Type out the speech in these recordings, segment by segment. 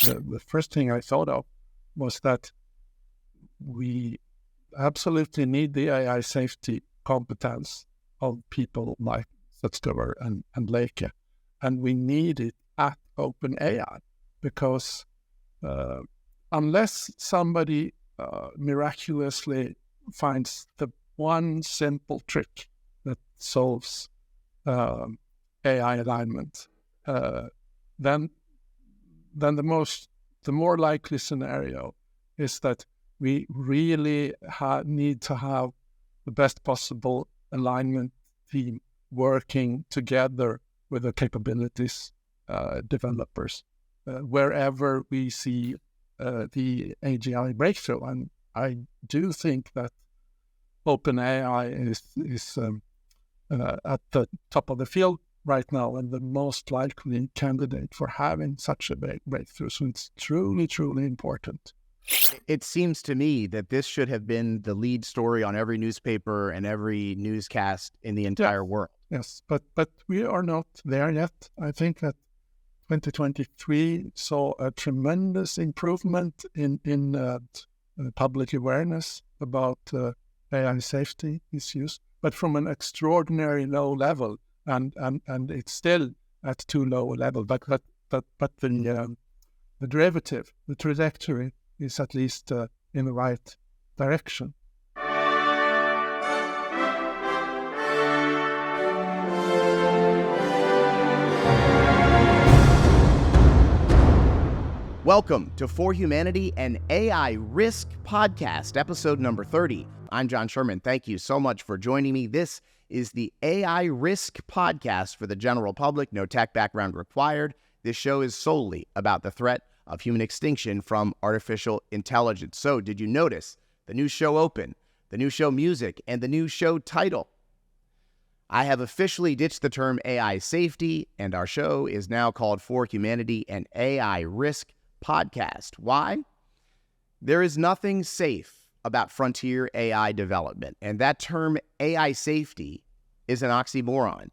the first thing I thought of was that we absolutely need the AI safety competence of people like Sutskyver and Lieke, and we need it at OpenAI because unless somebody miraculously finds the one simple trick that solves AI alignment, then the more likely scenario is that we really need to have the best possible alignment team working together with the capabilities developers wherever we see the AGI breakthrough. And I do think that OpenAI is at the top of the field right now and the most likely candidate for having such a breakthrough. So it's truly, truly important. It seems to me that this should have been the lead story on every newspaper and every newscast in the entire world. Yes, but we are not there yet. I think that 2023 saw a tremendous improvement in public awareness about AI safety issues, but from an extraordinary low level, and it's still at too low a level. But the derivative, the trajectory, is at least in the right direction. Welcome to For Humanity, an AI Risk Podcast, episode number 30. I'm John Sherman. Thank you so much for joining me. This is the AI Risk Podcast for the general public. No tech background required. This show is solely about the threat of human extinction from artificial intelligence. So, did you notice the new show open, the new show music, and the new show title? I have officially ditched the term AI safety, and our show is now called For Humanity, an AI Risk Podcast. Why? There is nothing safe about frontier AI development, and that term AI safety is an oxymoron.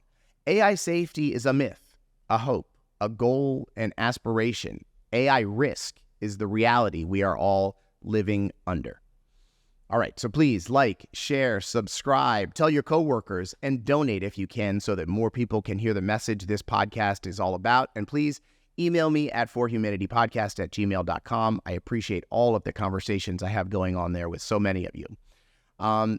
AI safety is a myth, a hope, a goal, an aspiration. AI risk is the reality we are all living under. All right, so please like, share, subscribe, tell your coworkers, and donate if you can so that more people can hear the message this podcast is all about. And please email me at forhumanitypodcast@gmail.com. I appreciate all of the conversations I have going on there with so many of you.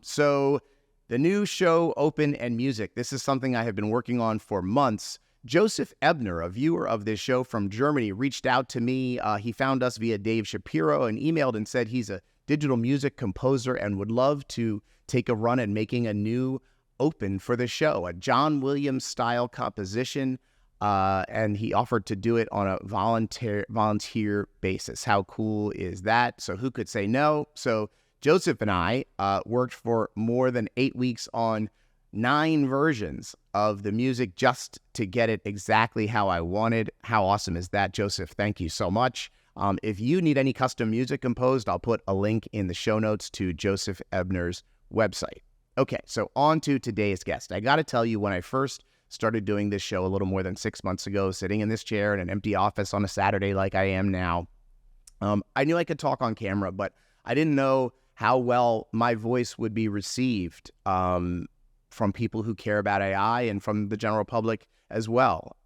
So the new show, Open and Music, this is something I have been working on for months. Joseph Ebner, a viewer of this show from Germany, reached out to me. He found us via Dave Shapiro and emailed and said he's a digital music composer and would love to take a run at making a new open for the show, a John Williams style composition. And he offered to do it on a volunteer basis. How cool is that? So who could say no? So Joseph and I worked for more than 8 weeks on 9 versions of the music just to get it exactly how I wanted. How awesome is that, Joseph? Thank you so much. If you need any custom music composed, I'll put a link in the show notes to Joseph Ebner's website. Okay, so on to today's guest. I got to tell you, when I first started doing this show a little more than 6 months ago, sitting in this chair in an empty office on a Saturday like I am now, I knew I could talk on camera, but I didn't know how well my voice would be received from people who care about AI and from the general public as well.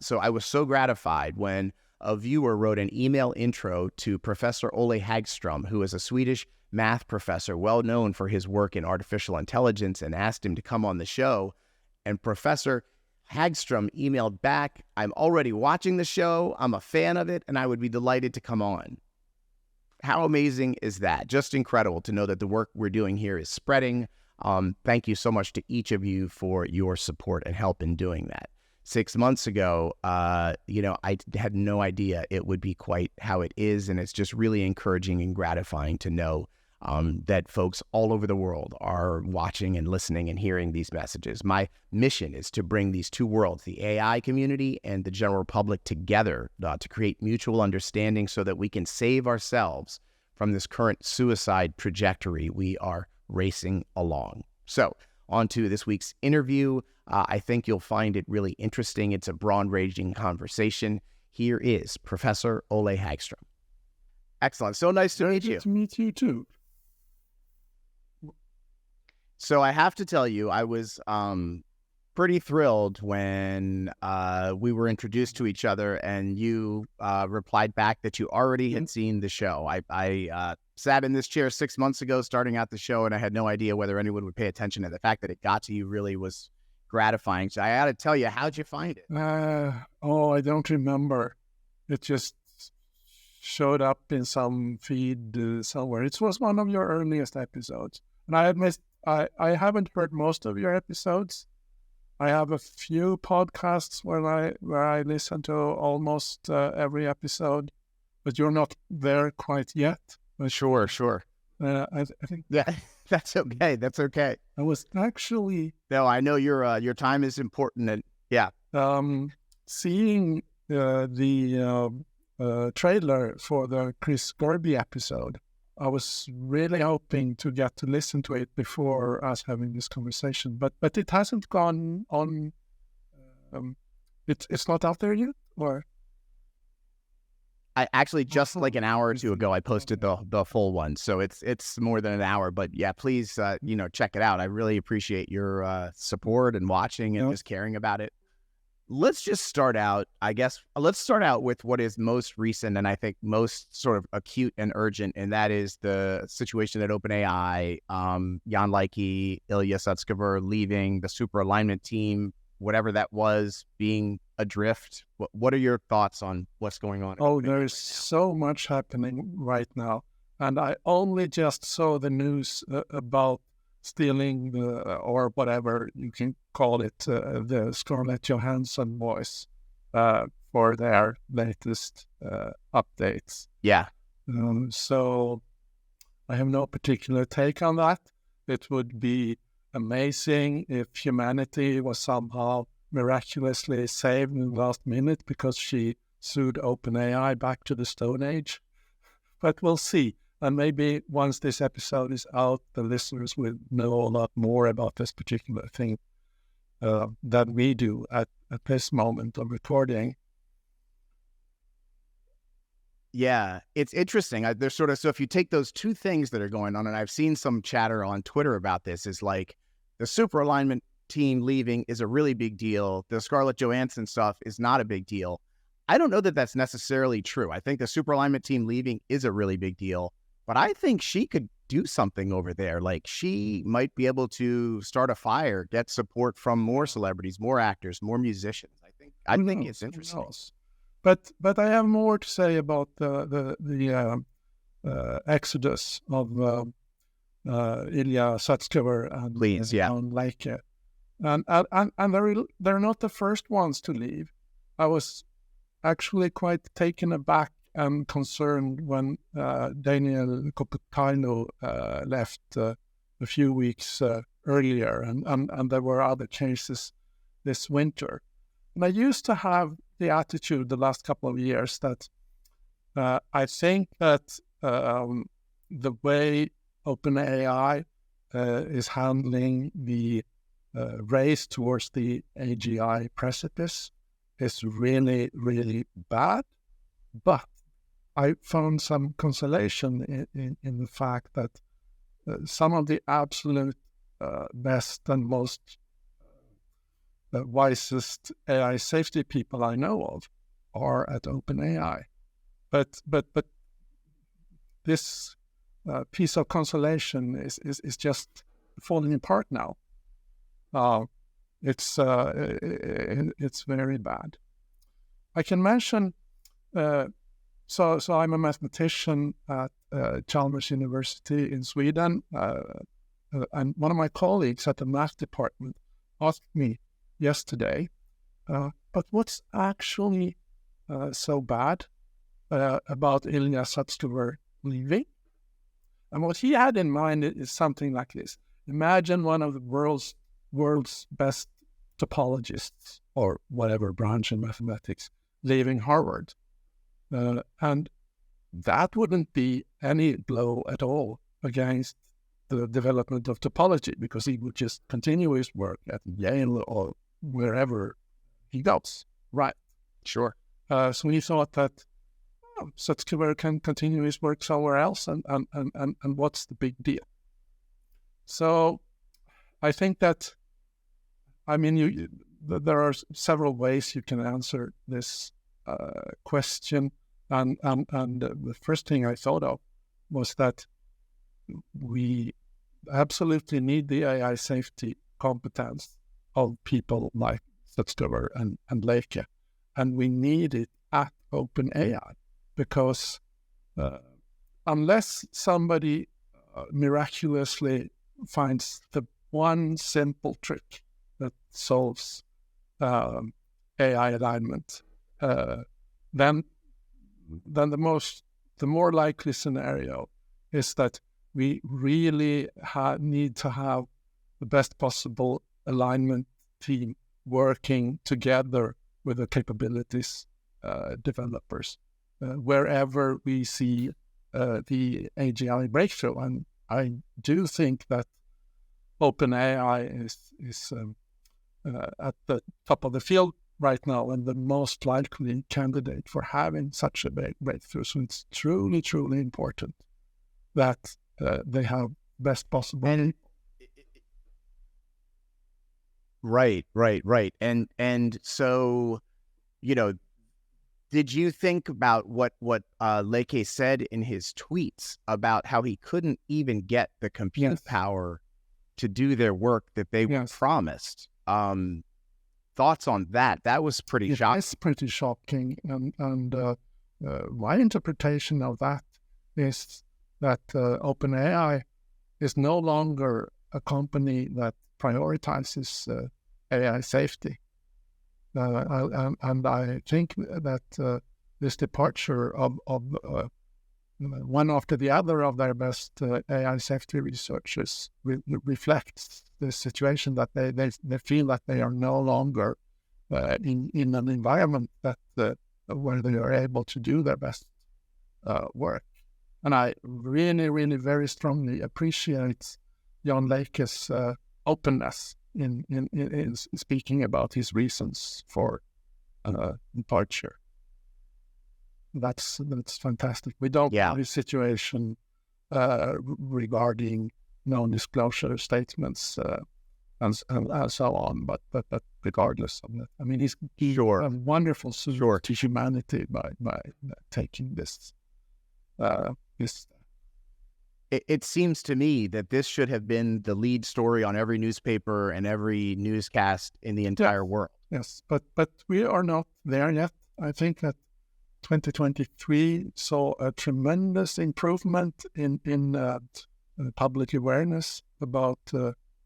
So I was so gratified when a viewer wrote an email intro to Professor Olle Häggström, who is a Swedish math professor well known for his work in artificial intelligence, and asked him to come on the show. And Professor Hagstrom emailed back, "I'm already watching the show, I'm a fan of it, and I would be delighted to come on." How amazing is that? Just incredible to know that the work we're doing here is spreading. Thank you so much to each of you for your support and help in doing that. 6 months ago, I had no idea it would be quite how it is, and it's just really encouraging and gratifying to know that folks all over the world are watching and listening and hearing these messages. My mission is to bring these two worlds, the AI community and the general public, together to create mutual understanding so that we can save ourselves from this current suicide trajectory we are racing along. So, on to this week's interview. I think you'll find it really interesting. It's a broad-ranging conversation. Here is Professor Olle Häggström. Excellent. So nice to meet you. Nice to meet you too. So I have to tell you, I was pretty thrilled when we were introduced to each other and you replied back that you already had seen the show. I sat in this chair 6 months ago starting out the show, and I had no idea whether anyone would pay attention. And the fact that it got to you really was gratifying. So I got to tell you, how'd you find it? I don't remember. It just showed up in some feed somewhere. It was one of your earliest episodes. And I admit, I haven't heard most of your episodes. I have a few podcasts where I listen to almost every episode, but you're not there quite yet. But Sure. I think That's okay. That's okay. I was actually No, I know your time is important, and yeah. seeing the trailer for the Chris Gorby episode. I was really hoping to get to listen to it before us having this conversation, but it hasn't gone on. It's not out there yet, or I actually just like an hour or two ago I posted the full one, so it's more than an hour. But yeah, please check it out. I really appreciate your support and watching and just caring about it. Let's just start out, I guess. Let's start out with what is most recent and I think most sort of acute and urgent, and that is the situation at OpenAI. Jan Lieke, Ilya Sutskyver leaving, the super alignment team, whatever that was, being adrift. What are your thoughts on what's going on? Oh, there is so much happening right now, and I only just saw the news about stealing or whatever you can call it, the Scarlett Johansson voice for their latest updates. Yeah. So I have no particular take on that. It would be amazing if humanity was somehow miraculously saved in the last minute because she sued OpenAI back to the Stone Age. But we'll see. And maybe once this episode is out, the listeners will know a lot more about this particular thing than we do at this moment of recording. Yeah, it's interesting. There's so if you take those two things that are going on, and I've seen some chatter on Twitter about this, is like the super alignment team leaving is a really big deal. The Scarlett Johansson stuff is not a big deal. I don't know that that's necessarily true. I think the super alignment team leaving is a really big deal. But I think she could do something over there. Like she might be able to start a fire, get support from more celebrities, more actors, more musicians. I think it's interesting. But I have more to say about the exodus of Ilya Sutskyver and Lieke. And they're not the first ones to leave. I was actually quite taken aback and concerned when Daniel Coppotaino left a few weeks earlier, and there were other changes this winter. And I used to have the attitude the last couple of years that I think that the way OpenAI is handling the race towards the AGI precipice is really, really bad. But I found some consolation in the fact that some of the absolute best and most wisest AI safety people I know of are at OpenAI. But this piece of consolation is just falling apart now. It's very bad. I can mention. So I'm a mathematician at Chalmers University in Sweden, and one of my colleagues at the math department asked me yesterday, but what's actually so bad about Ilya Sutskyver leaving? And what he had in mind is something like this. Imagine one of the world's best topologists, or whatever branch in mathematics, leaving Harvard. And that wouldn't be any blow at all against the development of topology, because he would just continue his work at Yale or wherever he goes. Right. Sure. So he thought that Sutskyver can continue his work somewhere else, and what's the big deal? So I think that, there are several ways you can answer this question, and the first thing I thought of was that we absolutely need the AI safety competence of people like Sutskyver and Lieke, and we need it at OpenAI, because unless somebody miraculously finds the one simple trick that solves AI alignment, then the more likely scenario is that we really need to have the best possible alignment team working together with the capabilities developers wherever we see the AGI breakthrough. And I do think that OpenAI is at the top of the field right now and the most likely candidate for having such a big breakthrough. So it's truly, truly important that they have best possible. Right. And so, did you think about what Lieke said in his tweets about how he couldn't even get the compute power to do their work that they promised? Thoughts on that? That was pretty shocking. It's pretty shocking. And my interpretation of that is that OpenAI is no longer a company that prioritizes AI safety. And I think that this departure of one after the other of their best AI safety researchers reflects the situation that they feel that they are no longer in an environment that where they are able to do their best work. And I really, really very strongly appreciate John Lieke's openness in speaking about his reasons for departure. That's fantastic. We don't have a situation regarding non-disclosure statements and so on, but regardless of that, I mean, he's a wonderful support to humanity by taking this. It seems to me that this should have been the lead story on every newspaper and every newscast in the entire world. Yes, but we are not there yet. I think that 2023 saw a tremendous improvement in public awareness about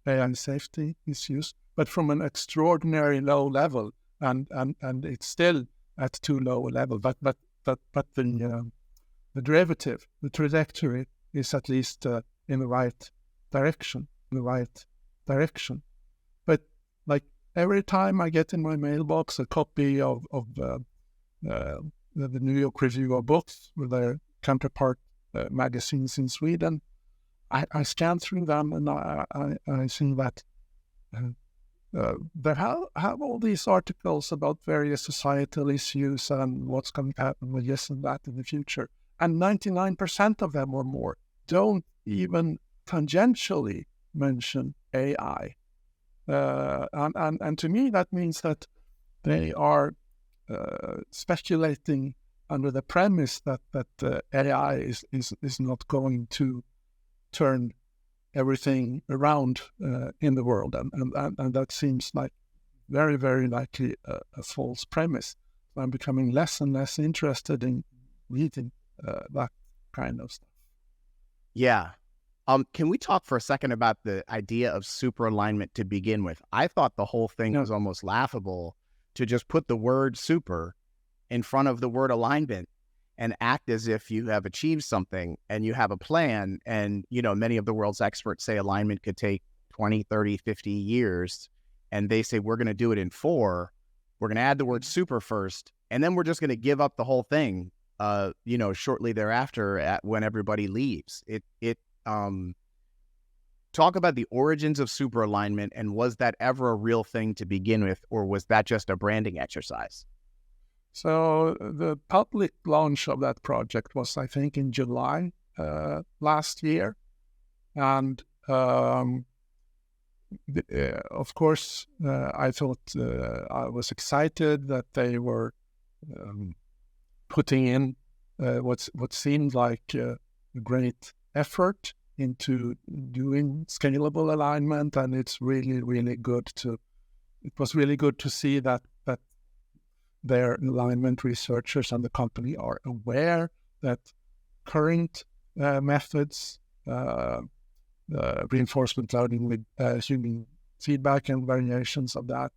AI safety issues, but from an extraordinary low level, and it's still at too low a level. But the derivative, the trajectory is at least in the right direction. But like every time I get in my mailbox a copy of the New York Review of Books with their counterpart magazines in Sweden, I scan through them and I see that they have all these articles about various societal issues and what's going to happen with this and that in the future. And 99% of them or more don't even tangentially mention AI. And to me, that means that they are speculating under the premise that AI is not going to turn everything around in the world. And that seems like very, very likely a false premise. I'm becoming less and less interested in reading that kind of stuff. Yeah. Can we talk for a second about the idea of super alignment to begin with? I thought the whole thing was almost laughable to just put the word super in front of the word alignment and act as if you have achieved something and you have a plan. And, many of the world's experts say alignment could take 20, 30, 50 years. And they say, we're going to do it in 4. We're going to add the word super first. And then we're just going to give up the whole thing, shortly thereafter when everybody leaves. Talk about the origins of super alignment, and was that ever a real thing to begin with, or was that just a branding exercise? So the public launch of that project was, I think, in July last year. And of course, I thought I was excited that they were putting in what seemed like a great effort into doing scalable alignment, and it's really, really good to. It was really good to see that their alignment researchers and the company are aware that current methods, reinforcement learning with human feedback and variations of that,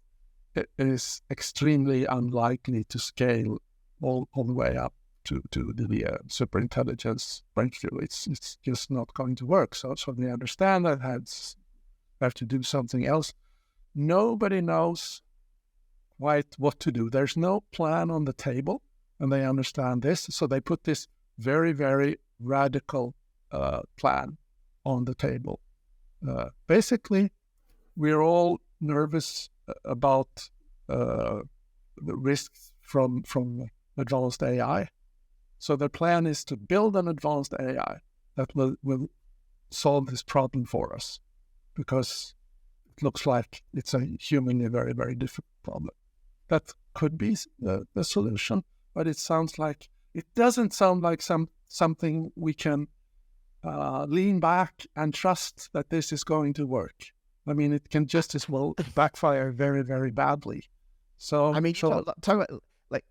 it is extremely unlikely to scale all the way up to the super intelligence breakthrough. It's just not going to work. So they understand that have to do something else. Nobody knows quite what to do. There's no plan on the table, and they understand this. So they put this very, very radical plan on the table. Basically, we're all nervous about the risks from advanced AI. So the plan is to build an advanced AI that will solve this problem for us, because it looks like it's a humanly very, very difficult problem. That could be the solution, but it doesn't sound like something we can lean back and trust that this is going to work. I mean, it can just as well backfire very, very badly. So I mean, talk about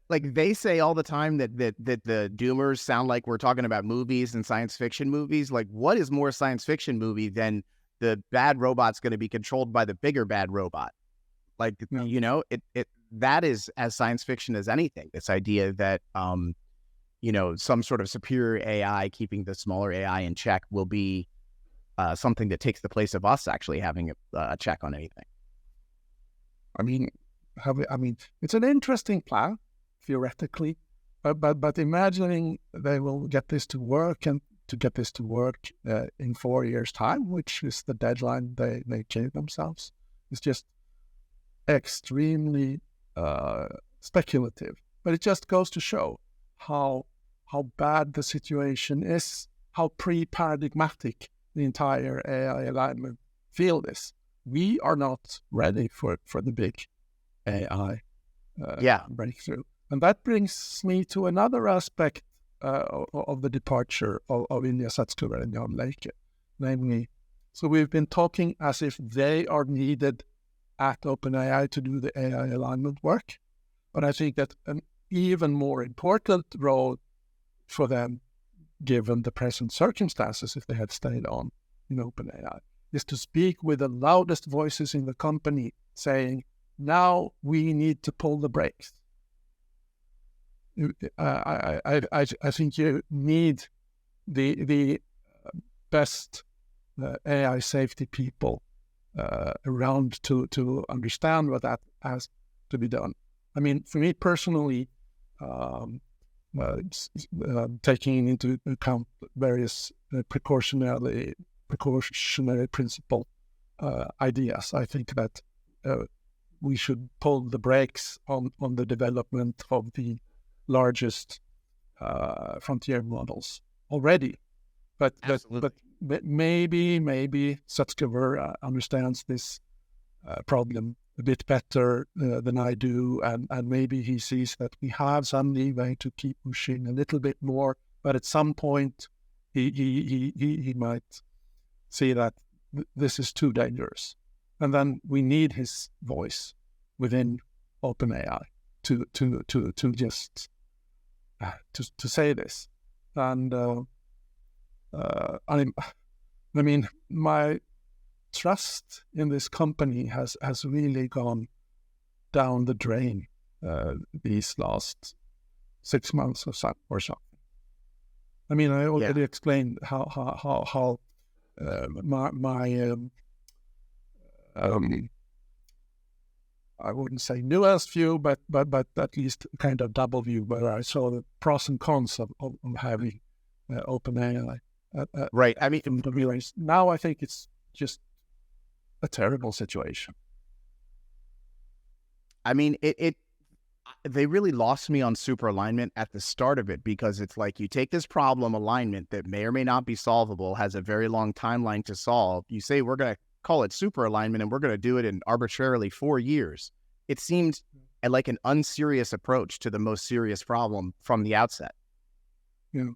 like they say all the time that the doomers sound like we're talking about movies and science fiction movies. Like, what is more science fiction movie than the bad robot's going to be controlled by the bigger bad robot? Like, you know, that is as science fiction as anything. This idea that, you know, some sort of superior AI keeping the smaller AI in check will be something that takes the place of us actually having a check on anything. I mean, it's an interesting plan, theoretically, but imagining they will get this to work, and to get this to work in 4 years' time, which is the deadline they gave themselves, is just extremely speculative. But it just goes to show how bad the situation is, how pre-paradigmatic the entire AI alignment field is. We are not ready for the big AI breakthrough. And that brings me to another aspect of the departure of Ilya Sutskyver and John Lieke, namely, so we've been talking as if they are needed at OpenAI to do the AI alignment work. But I think that an even more important role for them, given the present circumstances, if they had stayed on in OpenAI, is to speak with the loudest voices in the company, saying, now we need to pull the brakes. I think you need the best AI safety people around to understand what that has to be done. I mean, for me personally, taking into account various precautionary principle ideas, I think that we should pull the brakes on the development of the largest frontier models already. But maybe Sutskyver understands this problem a bit better than I do, and maybe he sees that we have some leeway to keep pushing a little bit more. But at some point, he might see that this is too dangerous, and then we need his voice within OpenAI to just to say this. And I mean, my trust in this company has really gone down the drain these last 6 months or something. I mean, I already explained how my I wouldn't say nuanced view, but at least kind of double view, where I saw the pros and cons of having OpenAI. Right. I mean, now I think it's just a terrible situation. I mean, it They really lost me on super alignment at the start of it, because it's like you take this problem alignment that may or may not be solvable, has a very long timeline to solve. You say, we're going to call it super alignment and we're going to do it in arbitrarily 4 years. It seemed like an unserious approach to the most serious problem from the outset. Yeah.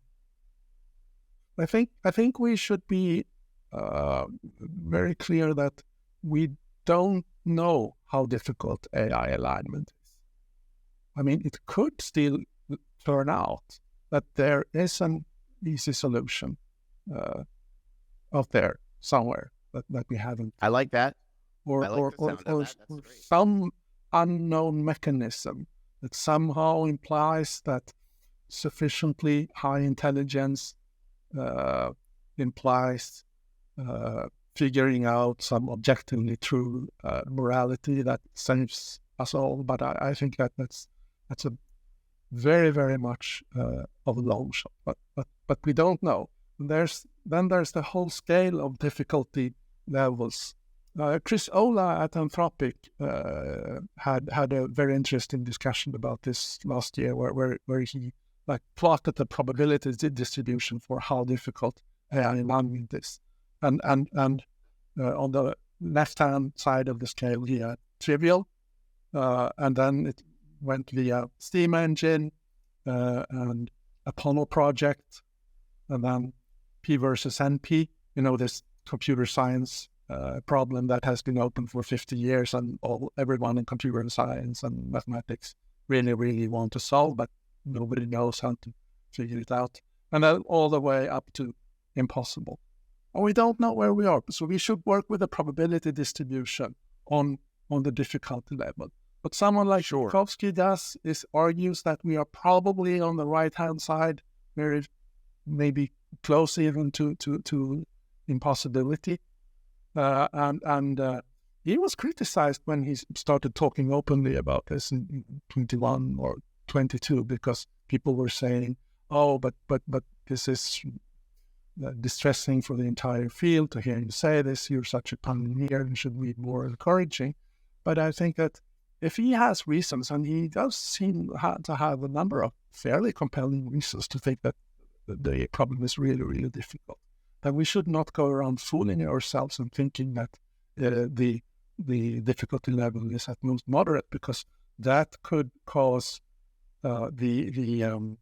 I think we should be very clear that we don't know how difficult AI alignment is. I mean, it could still turn out that there is an easy solution out there somewhere that we haven't. I like that. Or some unknown mechanism that somehow implies that sufficiently high intelligence implies figuring out some objectively true morality that saves us all. But I think that's a very, very much of a long shot. But we don't know. There's the whole scale of difficulty levels. Chris Olle at Anthropic had a very interesting discussion about this last year, where he plotted the probability distribution for how difficult AI alignment is, and on the left-hand side of the scale he had trivial, and then it went via steam engine and Apollo project, and then P versus NP. This computer science problem that has been open for 50 years, and everyone in computer science and mathematics really, really want to solve, but nobody knows how to figure it out. And then all the way up to impossible. And we don't know where we are. So we should work with a probability distribution on the difficulty level. But someone like Johansson argues that we are probably on the right-hand side, very maybe close even to impossibility. And he was criticized when he started talking openly about this in 21 or 22, because people were saying, "Oh, but this is distressing for the entire field to hear you say this. You're such a pioneer and should be more encouraging." But I think that if he has reasons, and he does seem to have a number of fairly compelling reasons to think that the problem is really, really difficult, then we should not go around fooling ourselves and thinking that the difficulty level is at most moderate, because that could cause the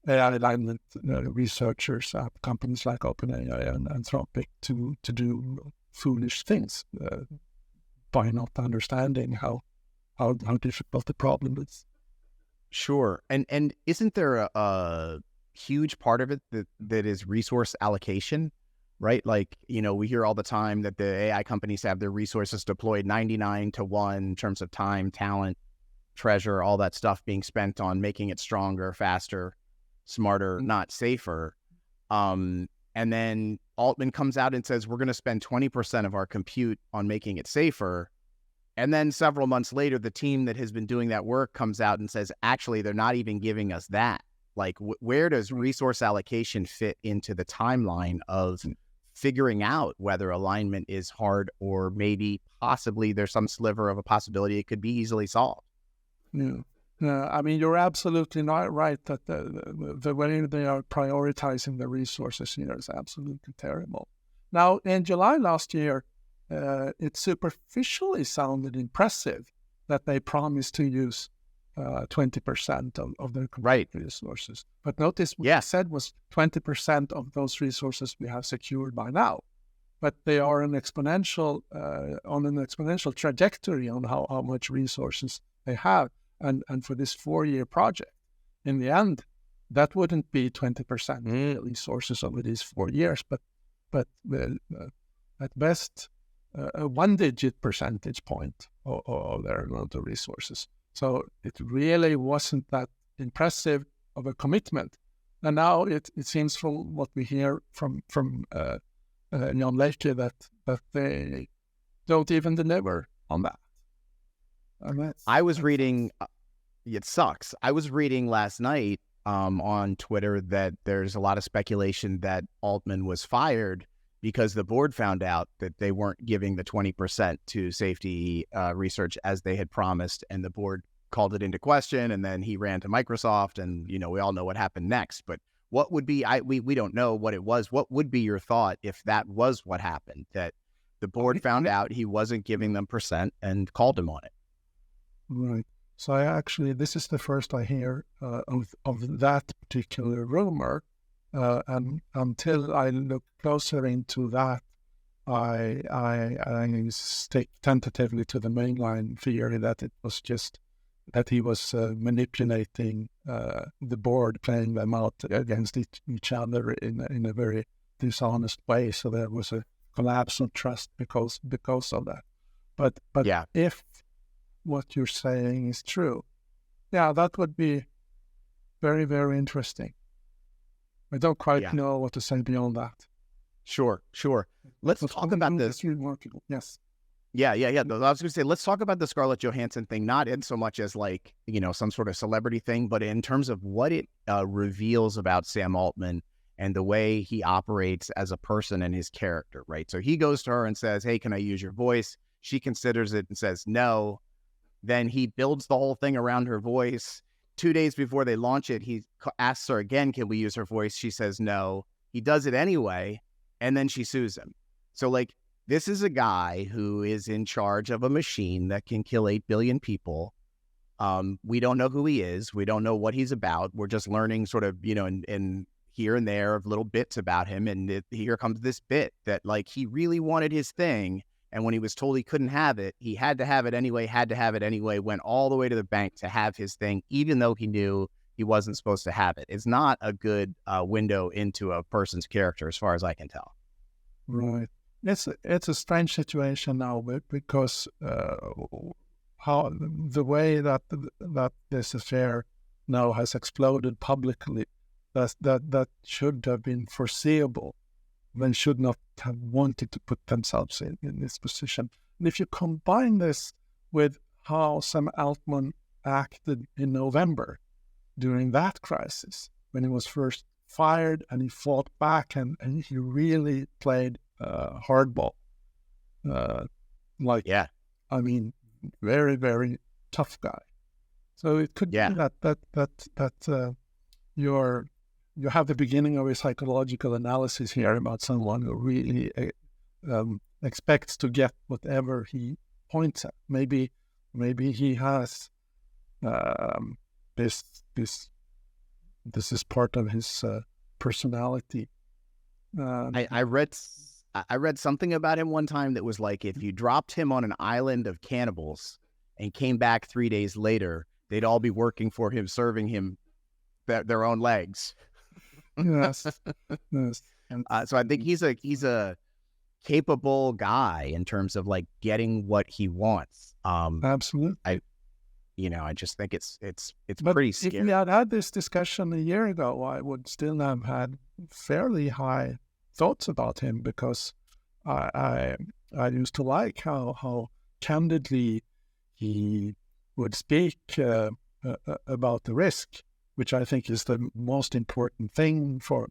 AI alignment researchers at companies like OpenAI and Anthropic to do foolish things by not understanding how difficult the problem is. Sure. And isn't there a huge part of it that is resource allocation, right? Like, we hear all the time that the AI companies have their resources deployed 99-1 in terms of time, talent, treasure, all that stuff being spent on making it stronger, faster, smarter, not safer. And then Altman comes out and says, we're going to spend 20% of our compute on making it safer. And then several months later, the team that has been doing that work comes out and says, actually, they're not even giving us that. Like, where does resource allocation fit into the timeline of figuring out whether alignment is hard, or maybe possibly there's some sliver of a possibility it could be easily solved? Yeah. I mean, you're absolutely not right that the way they are prioritizing the resources here is absolutely terrible. Now, in July last year, it superficially sounded impressive that they promised to use 20% of their compute resources. But notice what I said was 20% of those resources we have secured by now. But they are on an exponential trajectory on how much resources they have. And for this 4-year project, in the end, that wouldn't be 20% resources over these 4 years, but at best, a 1-digit percentage point of their amount of resources. So it really wasn't that impressive of a commitment. And now it seems from what we hear from John Lieke that they don't even deliver on that. I was reading, it sucks. I was reading last night on Twitter that there's a lot of speculation that Altman was fired because the board found out that they weren't giving the 20% to safety research as they had promised, and the board called it into question, and then he ran to Microsoft, and we all know what happened next. But what would be, we don't know what it was. What would be your thought if that was what happened, that the board found out he wasn't giving them % and called him on it? Right. So this is the first I hear of that particular rumor, and until I look closer into that, I stick tentatively to the mainline theory that it was just that he was manipulating the board, playing them out against each other in a very dishonest way. So there was a collapse of trust because of that. But yeah, if what you're saying is true, that would be very, very interesting. I don't quite know what to say beyond that. Sure. Let's talk about this. Yes. Yeah. I was going to say, let's talk about the Scarlett Johansson thing, not in so much as like, some sort of celebrity thing, but in terms of what it reveals about Sam Altman and the way he operates as a person and his character, right? So he goes to her and says, hey, can I use your voice? She considers it and says no. Then he builds the whole thing around her voice. 2 days before they launch it, he asks her again, can we use her voice? She says no. He does it anyway, and then she sues him. So, like, this is a guy who is in charge of a machine that can kill 8 billion people. We don't know who he is. We don't know what he's about. We're just learning sort of, in here and there of little bits about him. And here comes this bit that, like, he really wanted his thing. And when he was told he couldn't have it, he had to have it anyway, went all the way to the bank to have his thing, even though he knew he wasn't supposed to have it. It's not a good window into a person's character, as far as I can tell. Right. It's a strange situation now because how the way that this affair now has exploded publicly, that should have been foreseeable. They should not have wanted to put themselves in this position. And if you combine this with how Sam Altman acted in November during that crisis, when he was first fired and he fought back and he really played hardball. I mean, very, very tough guy. So it could be that you have the beginning of a psychological analysis here about someone who really expects to get whatever he points at. Maybe he has this is part of his personality. I read something about him one time that was like, if you dropped him on an island of cannibals and came back 3 days later, they'd all be working for him, serving him their own legs. Yes. So I think he's a capable guy in terms of like getting what he wants. Absolutely. I just think it's but pretty scary. If we had this discussion a year ago, I would still have had fairly high thoughts about him because I used to like how candidly he would speak about the risk, which I think is the most important thing for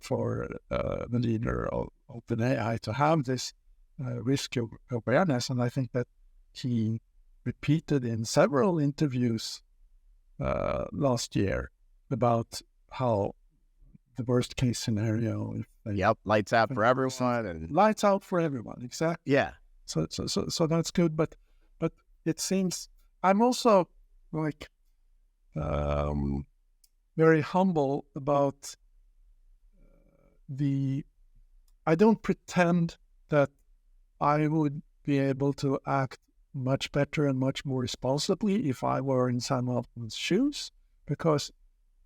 the leader of OpenAI to have this risk awareness. And I think that he repeated in several interviews last year about how the worst case scenario. Lights out for everyone. And lights out for everyone, exactly. Yeah. So that's good. But it seems I'm also like very humble about I don't pretend that I would be able to act much better and much more responsibly if I were in Sam Altman's shoes, because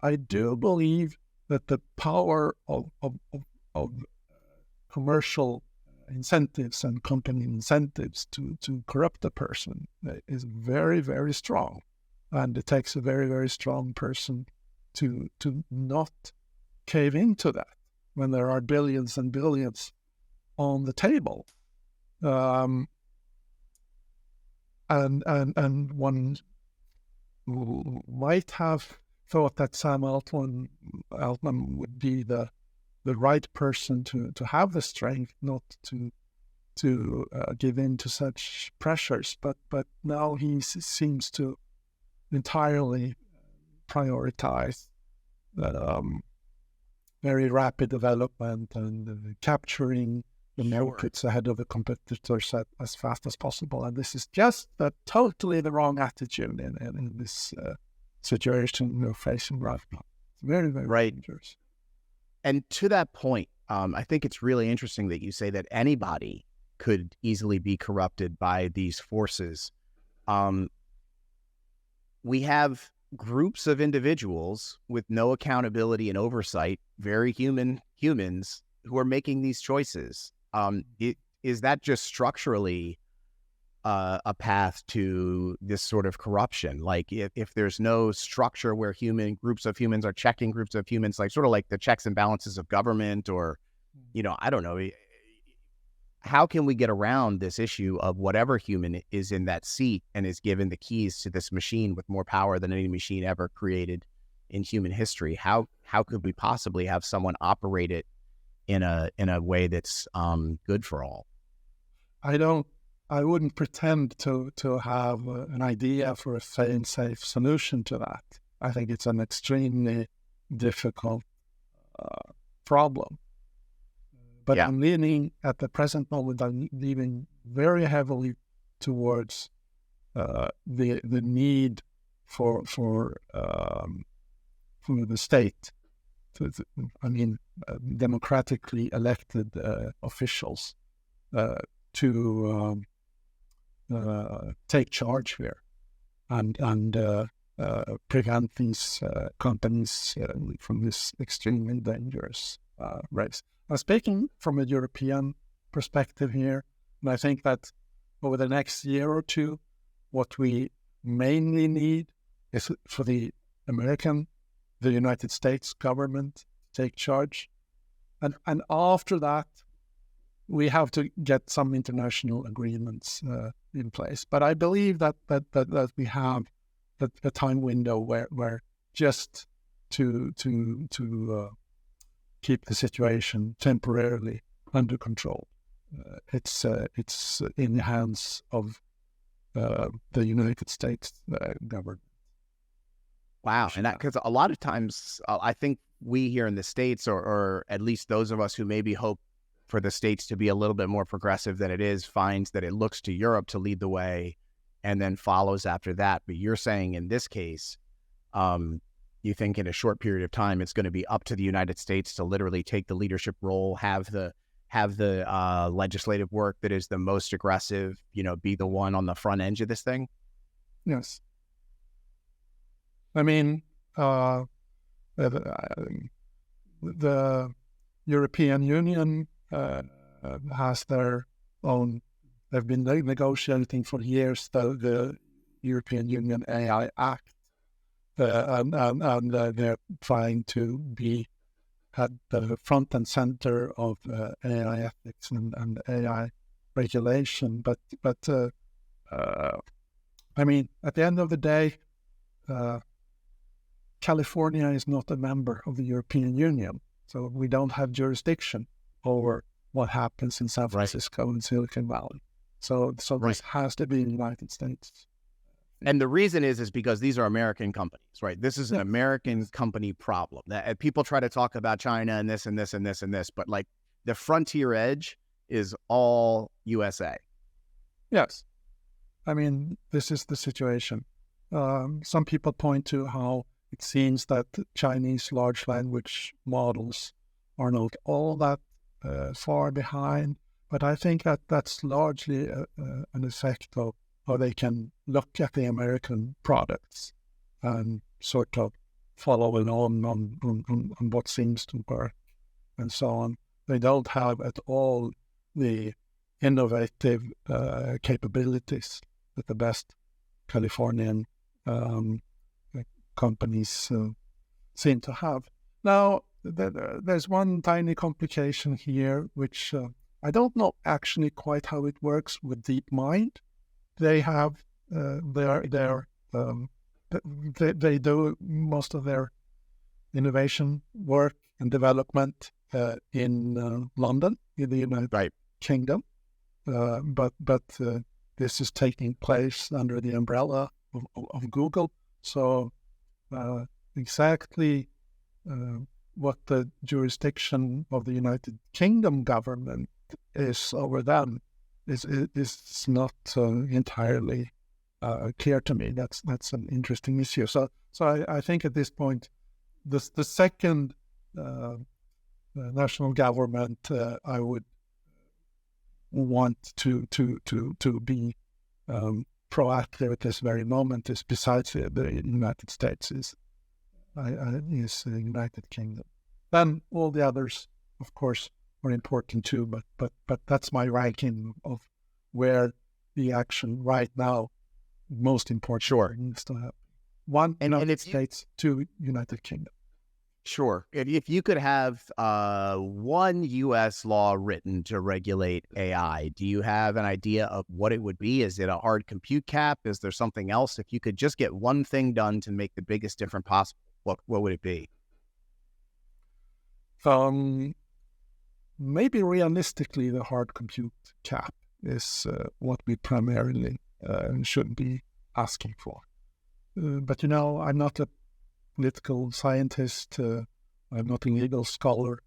I do believe that the power of commercial incentives and company incentives to corrupt a person is very, very strong. And it takes a very, very strong person to not cave into that when there are billions and billions on the table. And one might have thought that Sam Altman would be the right person to have the strength not to give in to such pressures, but now he seems to entirely prioritize very rapid development and capturing the markets ahead of the competitors as fast as possible. And this is just totally the wrong attitude in this situation we're facing right now. It's very, very dangerous. And to that point, I think it's really interesting that you say that anybody could easily be corrupted by these forces. We have groups of individuals with no accountability and oversight, very humans who are making these choices. Is that just structurally a path to this sort of corruption? Like if there's no structure where groups of humans are checking groups of humans, like sort of like the checks and balances of government, or, I don't know, how can we get around this issue of whatever human is in that seat and is given the keys to this machine with more power than any machine ever created in human history? How could we possibly have someone operate it in a way that's good for all? I wouldn't pretend to have an idea for a fail-safe solution to that. I think it's an extremely difficult problem. But I'm leaning, at the present moment, I'm leaning very heavily towards the need for the state, democratically elected officials to take charge here and prevent these companies from this extremely dangerous race. I'm speaking from a European perspective here, and I think that over the next year or two, what we mainly need is for the United States government to take charge. And after that, we have to get some international agreements in place. But I believe that we have a time window where just to keep the situation temporarily under control, it's in the hands of the United States government. Wow. And that, because a lot of times I think we here in the States, or at least those of us who maybe hope for the States to be a little bit more progressive than it is, finds that it looks to Europe to lead the way and then follows after that. But you're saying in this case, you think in a short period of time, it's going to be up to the United States to literally take the leadership role, have the legislative work that is the most aggressive, be the one on the front edge of this thing? Yes. I mean, the European Union has their own, they've been negotiating for years the European Union AI Act, and they're trying to be at the front and center of AI ethics and AI regulation. But I mean, at the end of the day, California is not a member of the European Union, so we don't have jurisdiction over what happens in San Francisco and Silicon Valley. So this has to be in the United States. And the reason is because these are American companies, right? This is an American company problem. That people try to talk about China and this and this and this and this, but like the frontier edge is all USA. Yes. I mean, this is the situation. Some people point to how it seems that Chinese large language models are not all that far behind, but I think that that's largely an effect of how they can look at the American products and sort of follow along on what seems to work and so on. They don't have at all the innovative capabilities that the best Californian companies seem to have. Now, there's one tiny complication here, which I don't know actually quite how it works with DeepMind. They have they do most of their innovation work and development in London, in the United Kingdom, but this is taking place under the umbrella of Google. So exactly what the jurisdiction of the United Kingdom government is over them is not entirely clear to me. That's an interesting issue. So I think at this point, the second national government I would want to be proactive at this very moment is, besides the United States, is the United Kingdom. Then all the others, of course, are important too. But that's my ranking of where the action right now most important needs to happen. One, United States, two, United Kingdom. Sure. If you could have one U.S. law written to regulate AI, do you have an idea of what it would be? Is it a hard compute cap? Is there something else? If you could just get one thing done to make the biggest difference possible, what would it be? Maybe realistically, the hard compute cap is what we primarily should be asking for. But I'm not a political scientist. I'm not a legal scholar,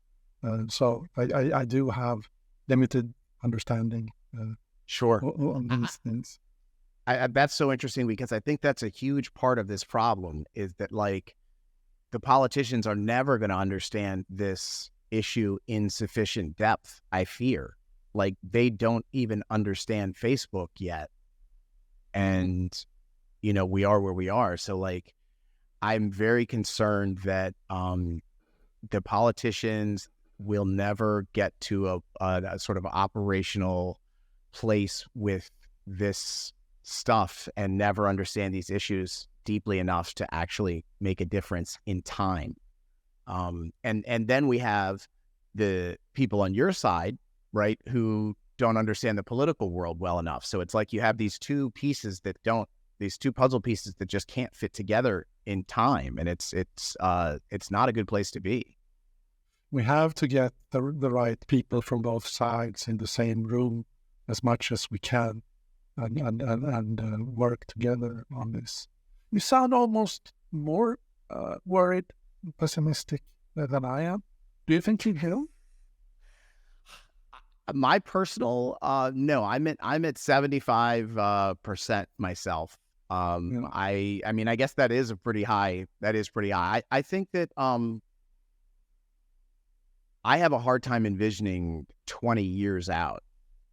so I do have limited understanding. On these things. That's so interesting, because I think that's a huge part of this problem, is that the politicians are never going to understand this issue in sufficient depth. I fear, they don't even understand Facebook yet, and we are where we are. So I'm very concerned that the politicians will never get to a sort of operational place with this stuff and never understand these issues deeply enough to actually make a difference in time. And then we have the people on your side, right, who don't understand the political world well enough. So it's you have these two puzzle pieces that just can't fit together in time, and it's not a good place to be. We have to get the right people from both sides in the same room as much as we can, and work together on this. You sound almost more worried, pessimistic than I am. Do you think you will? My personal no, I'm at 75% myself. I mean, I guess that is pretty high. I think that I have a hard time envisioning 20 years out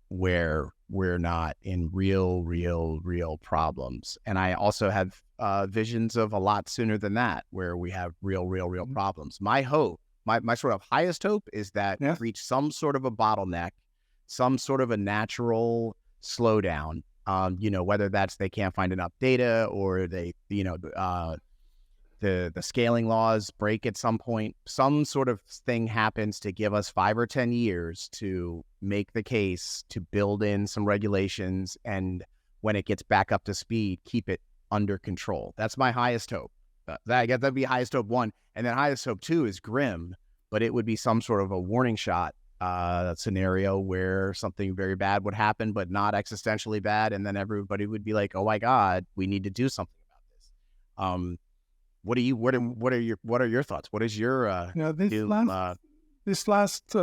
where we're not in real problems. And I also have visions of a lot sooner than that, where we have real problems. My hope, my sort of highest hope, is that we reach some sort of a bottleneck, some sort of a natural slowdown. Whether that's they can't find enough data, or they, the scaling laws break at some point. Some sort of thing happens to give us 5 or 10 years to make the case, to build in some regulations, and when it gets back up to speed, keep it under control. That's my highest hope. I guess that'd be highest hope 1. And then highest hope 2 is grim, but it would be some sort of a warning shot scenario where something very bad would happen, but not existentially bad, and then everybody would be like, "Oh my God, we need to do something about this." What are your thoughts? What is your this last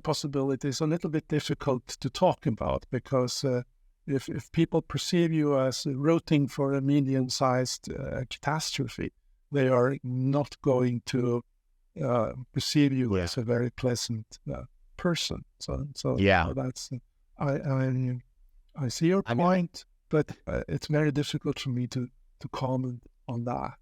possibility is a little bit difficult to talk about, because if people perceive you as rooting for a medium-sized catastrophe, they are not going to perceive you as a very pleasant person. So that's I see your point, but it's very difficult for me to comment on that.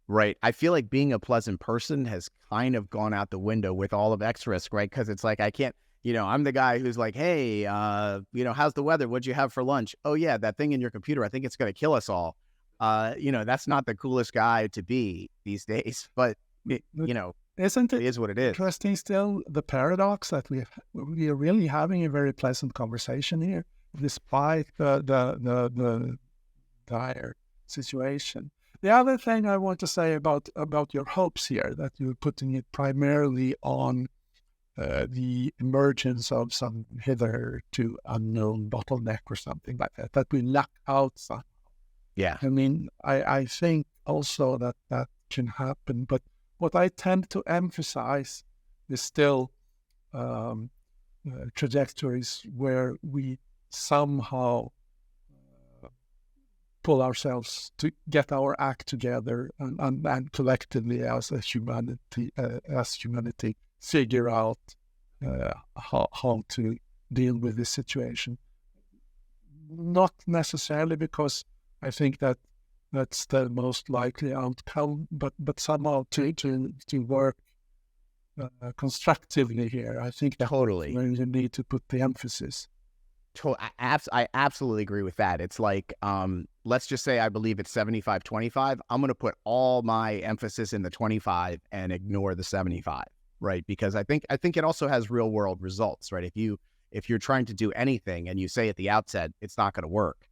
Right. I feel like being a pleasant person has kind of gone out the window with all of X-Risk, right? Because it's I can't, I'm the guy who's like, "Hey, how's the weather? What'd you have for lunch? Oh yeah, that thing in your computer, I think it's going to kill us all." That's not the coolest guy to be these days, but isn't it? It is what it is. Interesting still, the paradox that we are really having a very pleasant conversation here, despite the dire situation. The other thing I want to say about your hopes here, that you're putting it primarily on the emergence of some hitherto unknown bottleneck or something like that we luck out somehow. Yeah. I mean, I think also that can happen, but what I tend to emphasize is still trajectories where we somehow pull ourselves to get our act together and collectively as humanity figure out how to deal with this situation. Not necessarily because I think that that's the most likely outcome, but somehow to work constructively here. I think that's Totally. where you need to put the emphasis. I absolutely agree with that. It's like, let's just say I believe it's 75-25. I'm going to put all my emphasis in the 25 and ignore the 75, right? Because I think it also has real world results, right? If you're trying to do anything and you say at the outset it's not going to work,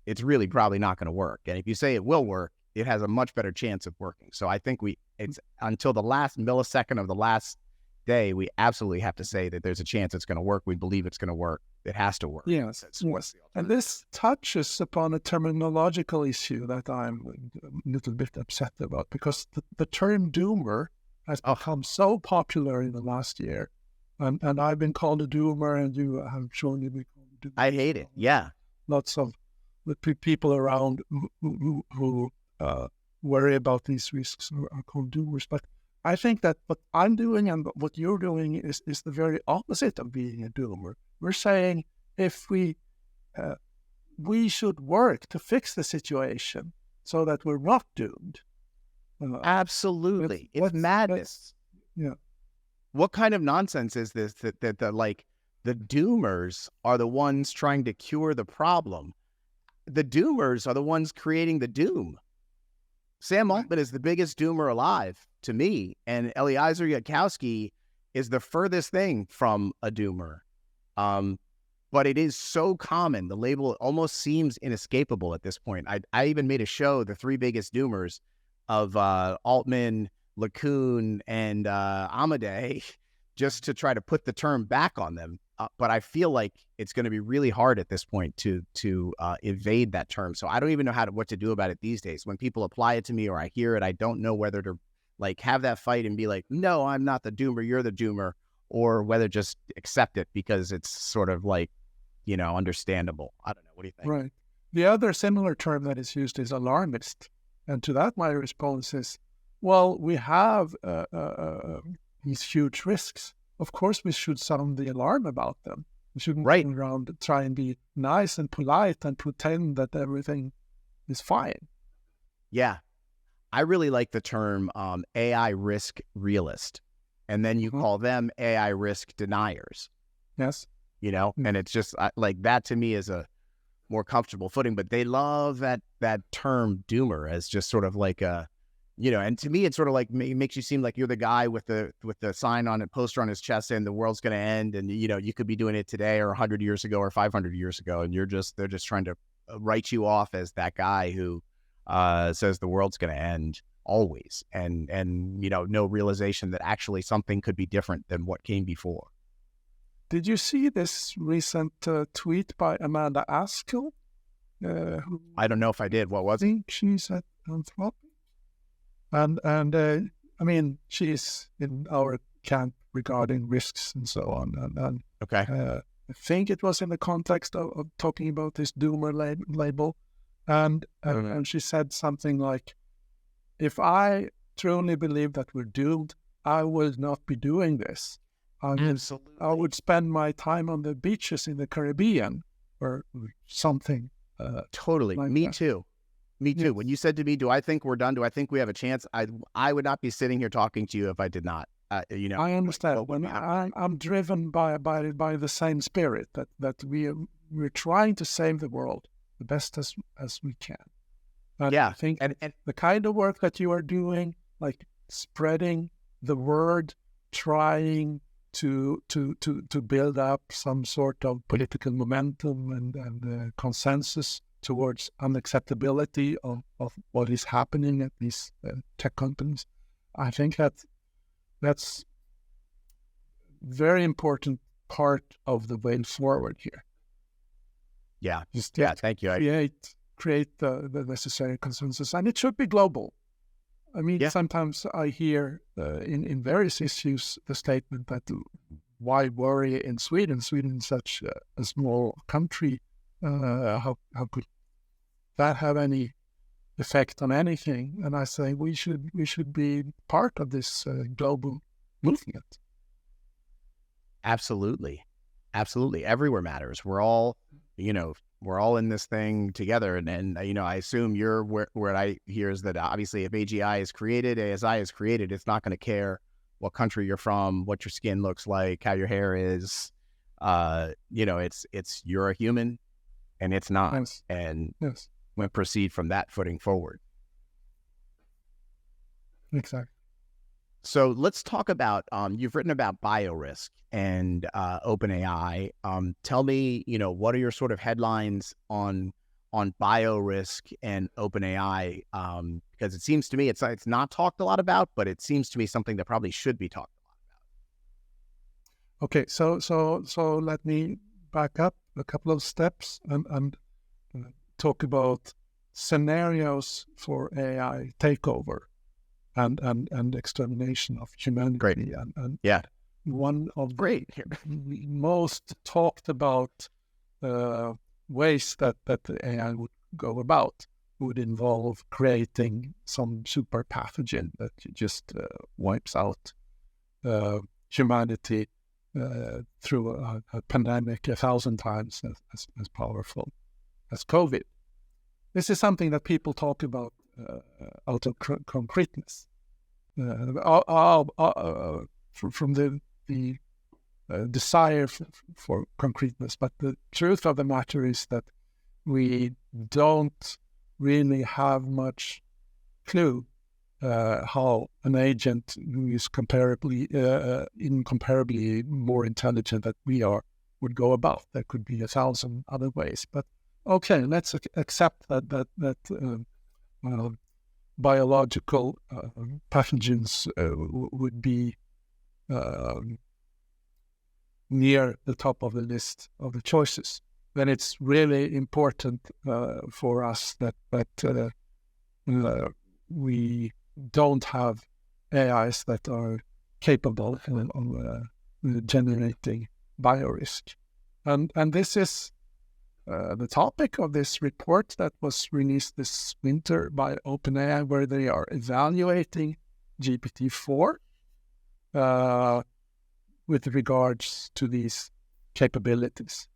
it's really probably not going to work. And if you say it will work, it has a much better chance of working. So I think it's until the last millisecond of the last day, we absolutely have to say that there's a chance it's going to work. We believe it's going to work. It has to work. Yes. And this touches upon a terminological issue that I'm a little bit upset about, because the term doomer has become so popular in the last year. And I've been called a doomer, and you have shown me been called a doomer. I hate it. Yeah. Lots of the people around who worry about these risks are called doers. But I think that what I'm doing and what you're doing is the very opposite of being a doomer. We're saying if we should work to fix the situation so that we're not doomed. Absolutely. It's madness. Yeah. What kind of nonsense is this that the doomers are the ones trying to cure the problem? The doomers are the ones creating the doom. Sam Altman is the biggest doomer alive to me, and Eliezer Yudkowsky is the furthest thing from a doomer. But it is so common. The label almost seems inescapable at this point. I even made a show, the three biggest doomers of Altman, LeCun, and Amadei, just to try to put the term back on them. But I feel like it's going to be really hard at this point to evade that term. So I don't even know what to do about it these days. When people apply it to me or I hear it, I don't know whether to have that fight and be like, no, I'm not the doomer, you're the doomer, or whether just accept it because it's sort of understandable. I don't know. What do you think? Right. The other similar term that is used is alarmist. And to that, my response is, well, we have these huge risks. Of course, we should sound the alarm about them. We shouldn't run around, try and be nice and polite and pretend that everything is fine. Yeah. I really like the term AI risk realist. And then you call them AI risk deniers. Yes. And it's just that to me is a more comfortable footing. But they love that term doomer as just sort of like a, and to me, it's sort of like it makes you seem like you're the guy with the sign on a poster on his chest saying the world's going to end, and you could be doing it today or 100 years ago or 500 years ago, and they're just trying to write you off as that guy who says the world's going to end always, and no realization that actually something could be different than what came before. Did you see this recent tweet by Amanda Askell? I don't know if I did. What was it? She's at Anthropic. And I mean, she's in our camp regarding risks and so on. And okay. I think it was in the context of talking about this doomer label. And she said something like, if I truly believe that we're doomed, I would not be doing this. Absolutely. I would spend my time on the beaches in the Caribbean or something. Totally. Like Me that. too. Me too. Yes. When you said to me, do I think we're done? Do I think we have a chance? I would not be sitting here talking to you if I did not. I understand. When I'm driven by the same spirit that we're trying to save the world the best as we can. And yeah. I think and the kind of work that you are doing, like spreading the word, trying to build up some sort of political momentum and consensus towards unacceptability of what is happening at these tech companies. I think that's very important part of the way forward here. Yeah. Just thank you. Create create the necessary consensus, and it should be global. I mean, sometimes I hear in various issues the statement that why worry in Sweden? Sweden is such a small country. How could that have any effect on anything? And I say we should be part of this global movement. Absolutely. Everywhere matters. We're all in this thing together. And I assume where I hear is that obviously if AGI is created, ASI is created, it's not going to care what country you're from, what your skin looks like, how your hair is. It's you're a human and it's not. Yes. And we proceed from that footing forward. Exactly. So let's talk about, you've written about biorisk and OpenAI. Tell me, what are your sort of headlines on biorisk and OpenAI? Because it seems to me it's not talked a lot about, but it seems to me something that probably should be talked a lot about. Okay, so let me back up a couple of steps and talk about scenarios for AI takeover and extermination of humanity. Great. And one of the most talked about ways that the AI would go about would involve creating some super pathogen that just wipes out humanity through a pandemic 1,000 times as powerful as COVID. This is something that people talk about out of concreteness, from the desire for concreteness. But the truth of the matter is that we don't really have much clue how an agent who is incomparably more intelligent than we are would go about. There could be 1,000 other ways, but okay, let's accept that biological pathogens would be near the top of the list of the choices. Then it's really important for us that we don't have AIs that are capable of generating biorisk. And this is the topic of this report that was released this winter by OpenAI, where they are evaluating GPT-4 with regards to these capabilities.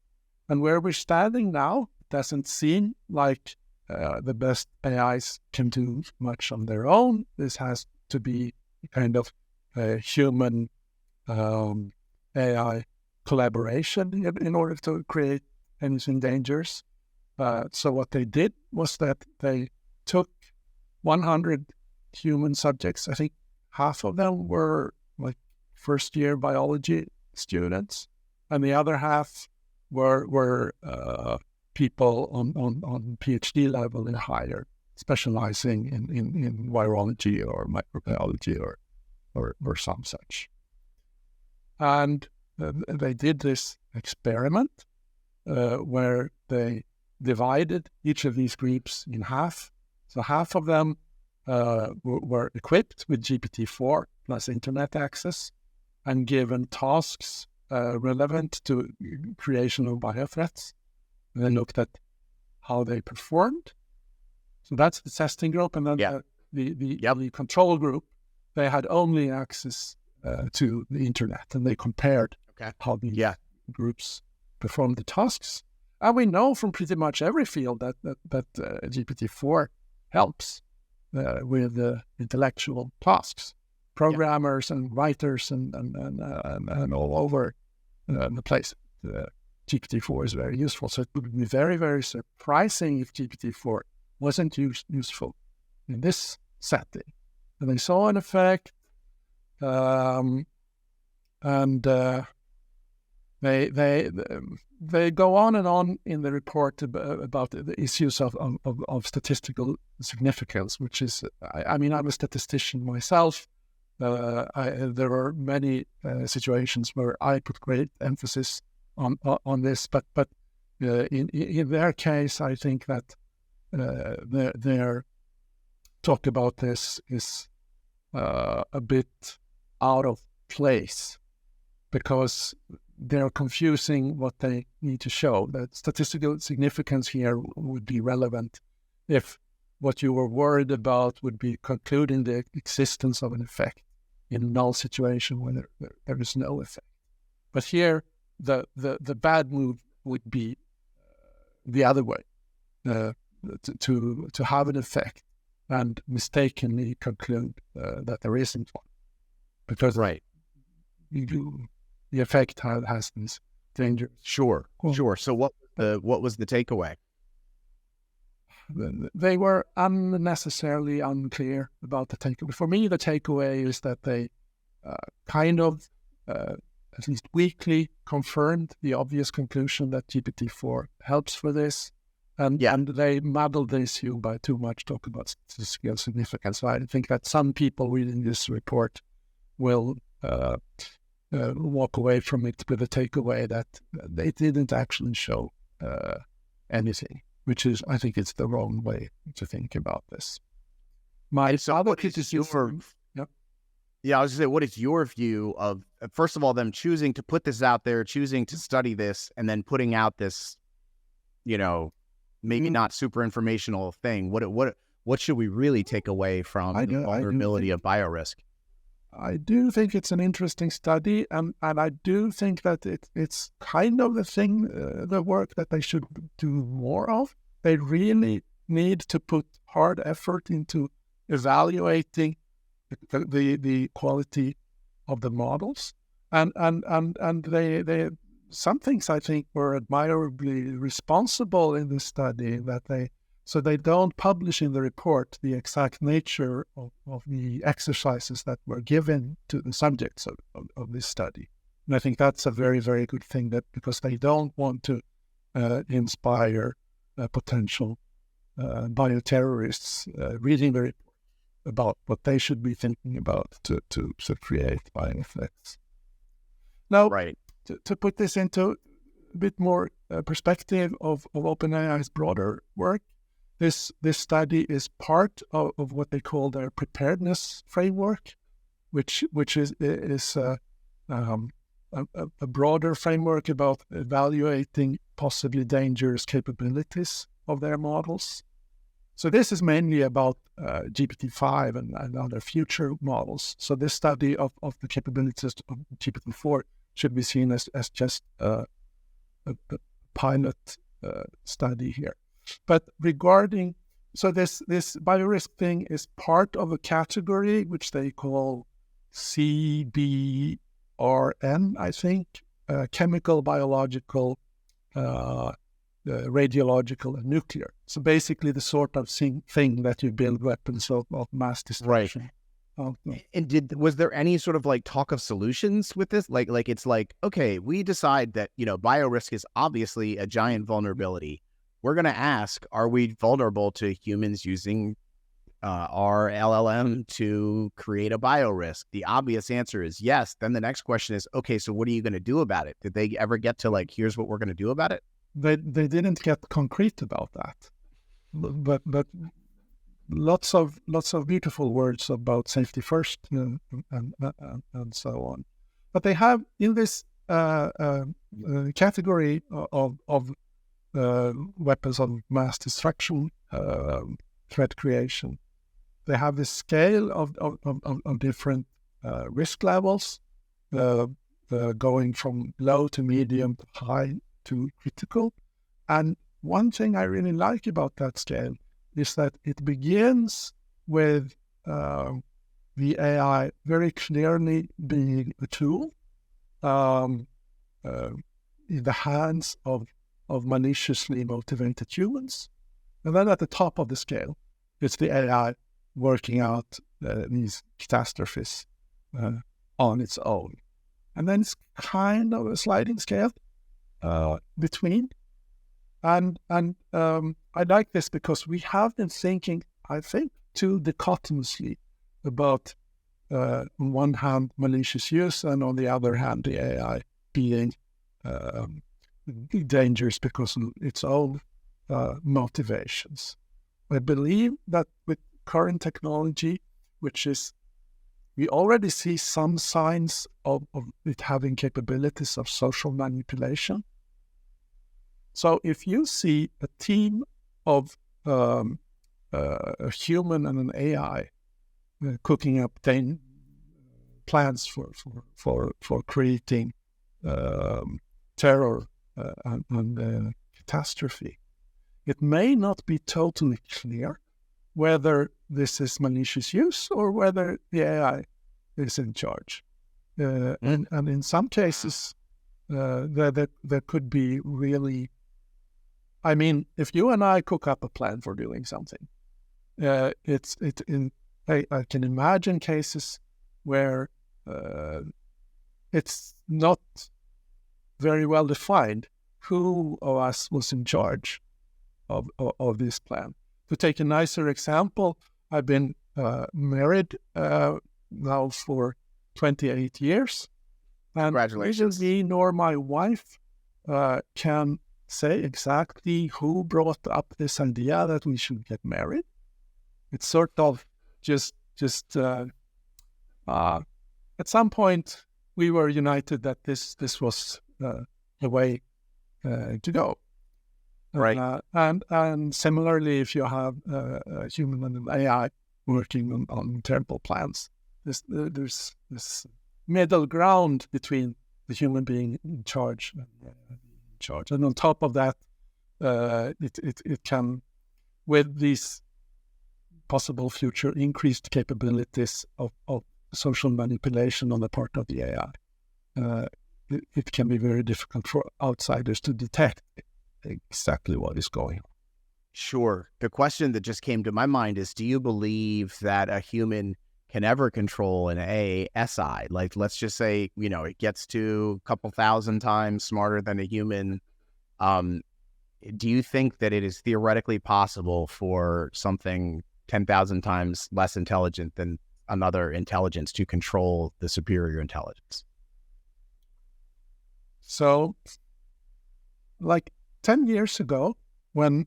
And where we're standing now, it doesn't seem like the best AIs can do much on their own. This has to be kind of a human AI collaboration in order to create anything dangerous. So what they did was that they took 100 human subjects. I think half of them were like first-year biology students, and the other half were people on PhD level and higher, specializing in virology or microbiology or some such. And they did this experiment where they divided each of these groups in half. So half of them were equipped with GPT-4 plus internet access and given tasks relevant to creation of biothreats. And they looked at how they performed. So that's the testing group. And then the control group, they had only access to the internet, and they compared how these groups performed the tasks. And we know from pretty much every field that GPT-4 helps with the intellectual tasks. Programmers and writers and all over the place. GPT-4 is very useful. So it would be very, very surprising if GPT-4 wasn't useful in this setting. And they saw an effect, and they go on and on in the report about the issues of statistical significance, which is, I'm a statistician myself. There are many situations where I put great emphasis on this, but in their case, I think that their talk about this is a bit out of place, because they're confusing what they need to show. That statistical significance here would be relevant if what you were worried about would be concluding the existence of an effect in a null situation when there is no effect. But here, the bad move would be the other way, to have an effect and mistakenly conclude that there isn't one, because the effect has these dangers. Sure. So what was the takeaway? They were unnecessarily unclear about the takeaway. For me, the takeaway is that they kind of, at least weakly, confirmed the obvious conclusion that GPT-4 helps for this. And they muddled the issue by too much talk about statistical significance. So I think that some people reading this report will walk away from it with the takeaway that they didn't actually show anything, which is, I think it's the wrong way to think about this. I was going to say, what is your view of, first of all, them choosing to put this out there, choosing to study this, and then putting out this, maybe not super informational thing? What should we really take away from the vulnerability of biorisk? I do think it's an interesting study, and I do think that it's kind of the work that they should do more of. They really need to put hard effort into evaluating the quality of the models, and they some things I think were admirably responsible in this study, that they don't publish in the report the exact nature of the exercises that were given to the subjects of this study. And I think that's a very, very good thing, that because they don't want to inspire potential bioterrorists reading the report about what they should be thinking about to create bioeffects. Now, to put this into a bit more perspective of OpenAI's broader work, this study is part of what they call their preparedness framework, which is a broader framework about evaluating possibly dangerous capabilities of their models. So this is mainly about GPT-5 and other future models. So this study of the capabilities of GPT-4 should be seen as just a pilot study here. But regarding, so this biorisk thing is part of a category which they call CBRN, I think, chemical, biological, radiological, and nuclear. So basically the sort of thing that you build weapons of mass destruction. Right. And was there any sort of talk of solutions with this? Like it's like, okay, we decide that, biorisk is obviously a giant vulnerability. We're going to ask, are we vulnerable to humans using our LLM to create a biorisk? The obvious answer is yes. Then the next question is, okay, so what are you going to do about it? Did they ever get to here's what we're going to do about it? They didn't get concrete about that, but lots of beautiful words about safety first and so on. But they have in this category of weapons of mass destruction, threat creation, they have this scale of different risk levels, going from low to medium to high to critical. And one thing I really like about that scale is that it begins with the AI very clearly being a tool in the hands of maliciously motivated humans. And then at the top of the scale, it's the AI working out these catastrophes on its own. And then it's kind of a sliding scale between. And I like this because we have been thinking, I think, too dichotomously about, on one hand, malicious use, and on the other hand, the AI being dangerous because of its own motivations. I believe that with current technology, which is, we already see some signs of it having capabilities of social manipulation. So if you see a team of a human and an AI cooking up plans for creating terror and catastrophe, it may not be totally clear whether this is malicious use or whether the AI is in charge. And in some cases, there could be really, I mean, if you and I cook up a plan for doing something, I can imagine cases where it's not very well defined who of us was in charge of this plan. To take a nicer example, I've been married now for 28 years. And Congratulations. neither me nor my wife can say exactly who brought up this idea that we should get married. It's sort of just at some point we were united that this was the way to go. Right. And similarly, if you have a human and an AI working on terrible plans, there's this middle ground between the human being in charge and And on top of that, it can, with these possible future increased capabilities of social manipulation on the part of the AI, it can be very difficult for outsiders to detect exactly what is going on. Sure. The question that just came to my mind is, do you believe that a human can ever control an ASI? Like, let's just say, it gets to a couple thousand times smarter than a human. Do you think that it is theoretically possible for something 10,000 times less intelligent than another intelligence to control the superior intelligence? So, like 10 years ago, when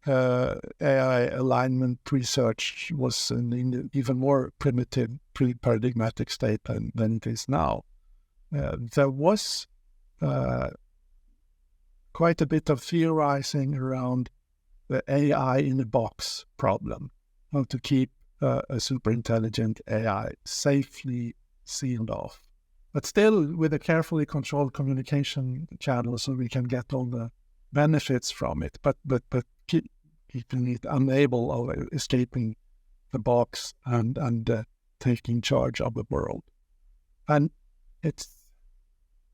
AI alignment research was in an even more primitive, pre-paradigmatic state than it is now, there was quite a bit of theorizing around the AI in a box problem, how to keep a super intelligent AI safely sealed off, but still with a carefully controlled communication channel so we can get all the benefits from it, but keeping it unable of escaping the box and taking charge of the world. And it's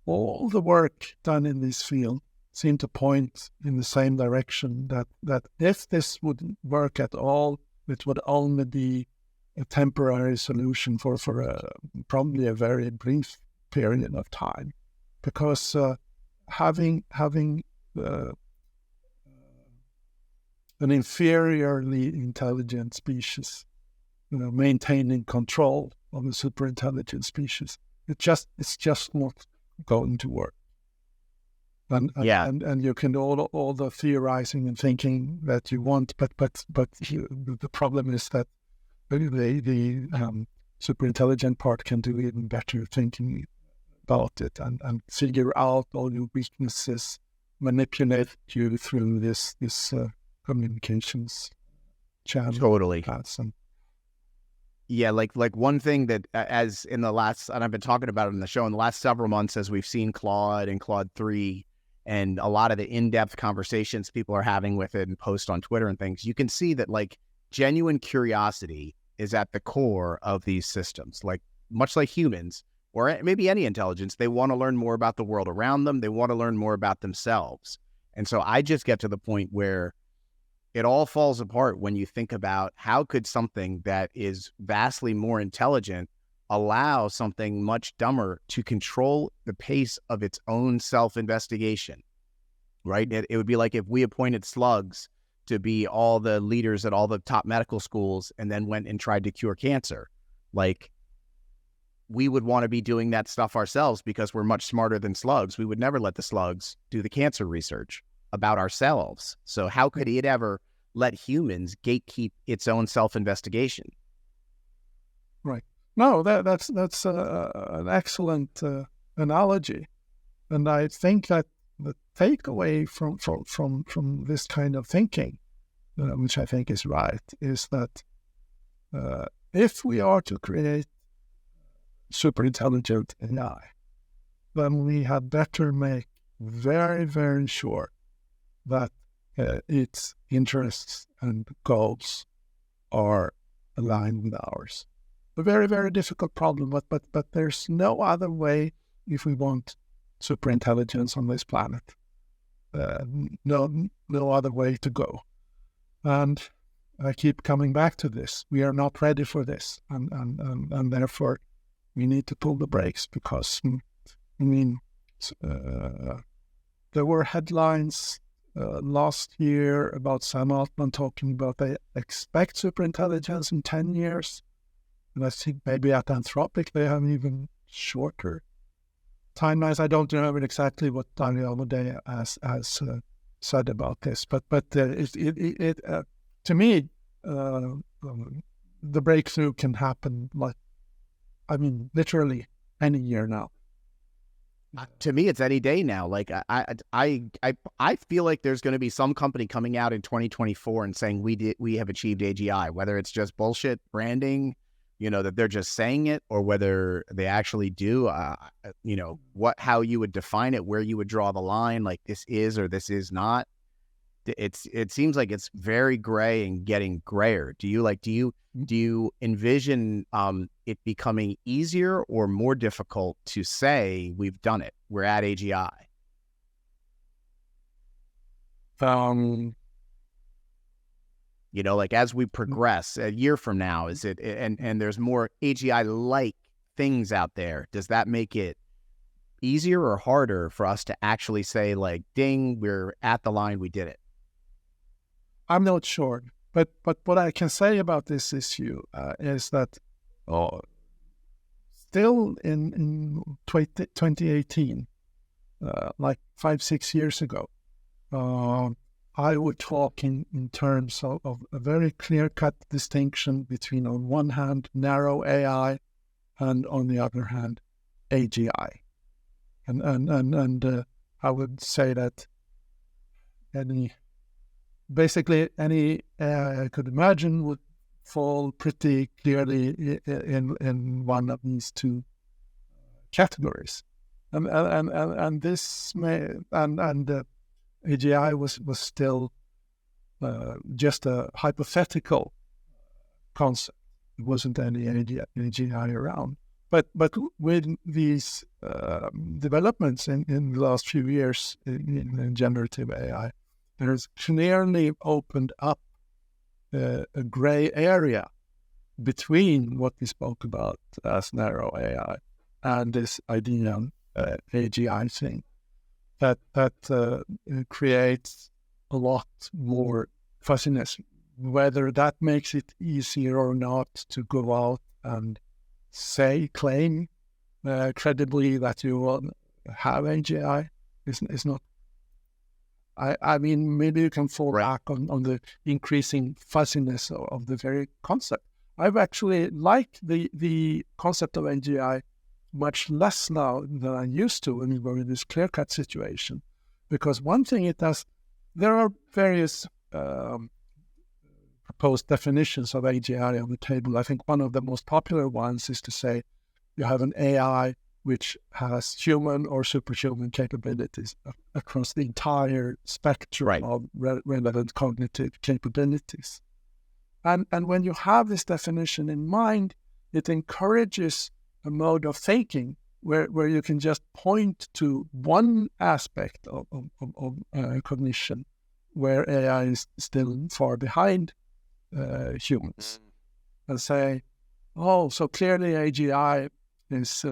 all the work done in this field seem to point in the same direction, that if this would work at all, it would only be a temporary solution for probably a very brief period of time, because having an inferiorly intelligent species, maintaining control of a super intelligent species, it's just not going to work. And you can do all the theorizing and thinking that you want, but the problem is that the super intelligent part can do even better thinking about it and figure out all your weaknesses, manipulate you through this communications channel. Totally. And yeah, like one thing that, as in the last, and I've been talking about it in the show, in the last several months, as we've seen Claude and Claude 3 and a lot of the in-depth conversations people are having with it and post on Twitter and things, you can see that like genuine curiosity is at the core of these systems. Like, much like humans, or maybe any intelligence, they want to learn more about the world around them. They want to learn more about themselves. And so I just get to the point where it all falls apart when you think about how could something that is vastly more intelligent allow something much dumber to control the pace of its own self-investigation, right? It would be like if we appointed slugs to be all the leaders at all the top medical schools and then went and tried to cure cancer. Like, we would want to be doing that stuff ourselves because we're much smarter than slugs. We would never let the slugs do the cancer research about ourselves. So how could it ever let humans gatekeep its own self-investigation. Right. No, that's an excellent analogy, and I think that the takeaway from this kind of thinking, which I think is right, is that if we are to create super intelligent AI, then we had better make very, very sure that its interests and goals are aligned with ours. A very, very difficult problem, but there's no other way if we want super intelligence on this planet. No other way to go. And I keep coming back to this. We are not ready for this, and therefore we need to pull the brakes, because there were headlines last year about Sam Altman talking about they expect superintelligence in 10 years. And I think maybe at Anthropic they have even shorter timelines. I don't remember exactly what Daniel Olle has said about this, but to me, the breakthrough can happen literally any year now. To me, it's any day now. Like I feel like there's going to be some company coming out in 2024 and saying we have achieved AGI, whether it's just bullshit branding, that they're just saying it, or whether they actually do. How you would define it, where you would draw the line, like this is or this is not. It seems like it's very gray and getting grayer. Do you envision it becoming easier or more difficult to say we've done it, we're at AGI? Like as we progress a year from now, is it, and there's more AGI-like things out there, does that make it easier or harder for us to actually say, like, ding, we're at the line, we did it? I'm not sure, but what I can say about this issue is that still in 2018, like 5-6 years ago, I would talk in terms of a very clear-cut distinction between, on one hand, narrow AI, and on the other hand, AGI. And I would say that basically any AI I could imagine would fall pretty clearly in one of these two categories. And this may AGI was still just a hypothetical concept. It wasn't any AGI around. But with these developments in the last few years in generative AI, there's clearly opened up a gray area between what we spoke about as narrow AI and this idea AGI thing that creates a lot more fuzziness. Whether that makes it easier or not to go out and claim credibly that you will have AGI is not. I mean, maybe you can fall back on the increasing fuzziness of the very concept. I've actually liked the concept of AGI much less now than I used to when we were in this clear-cut situation. Because one thing it does, there are various proposed definitions of AGI on the table. I think one of the most popular ones is to say you have an AI which has human or superhuman capabilities across the entire spectrum of relevant cognitive capabilities. And when you have this definition in mind, it encourages a mode of thinking where you can just point to one aspect of cognition where AI is still far behind humans, and say, oh, so clearly AGI is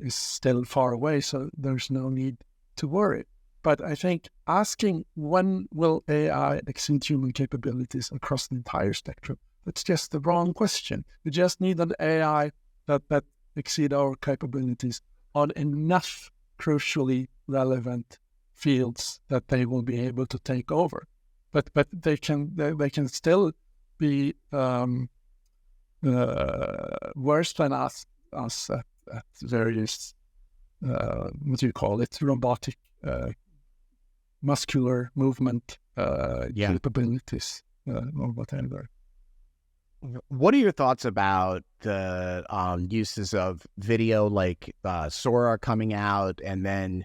still far away, so there's no need to worry. But I think asking when will AI exceed human capabilities across the entire spectrum, that's just the wrong question. We just need an AI that exceed our capabilities on enough crucially relevant fields that they will be able to take over. but they can still be worse than us at various what do you call it, robotic muscular movement capabilities or whatever. What are your thoughts about the uses of video, like Sora coming out, and then,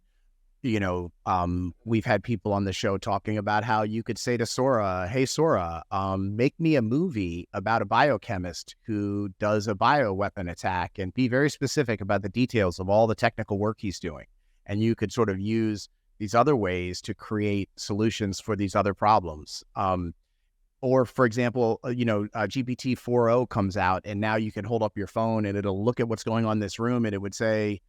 we've had people on the show talking about how you could say to Sora, hey, Sora, make me a movie about a biochemist who does a bioweapon attack, and be very specific about the details of all the technical work he's doing. And you could sort of use these other ways to create solutions for these other problems. Or, for example, GPT 4.0 comes out, and now you can hold up your phone and it'll look at what's going on in this room, and it would say,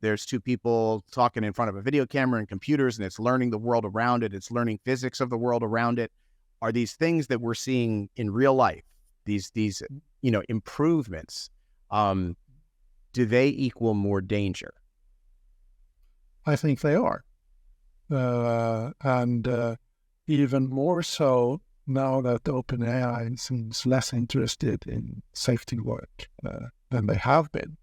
there's two people talking in front of a video camera and computers, and it's learning the world around it. It's learning physics of the world around it. Are these things that we're seeing in real life, these improvements, do they equal more danger? I think they are. And even more so now that OpenAI seems less interested in safety work than they have been.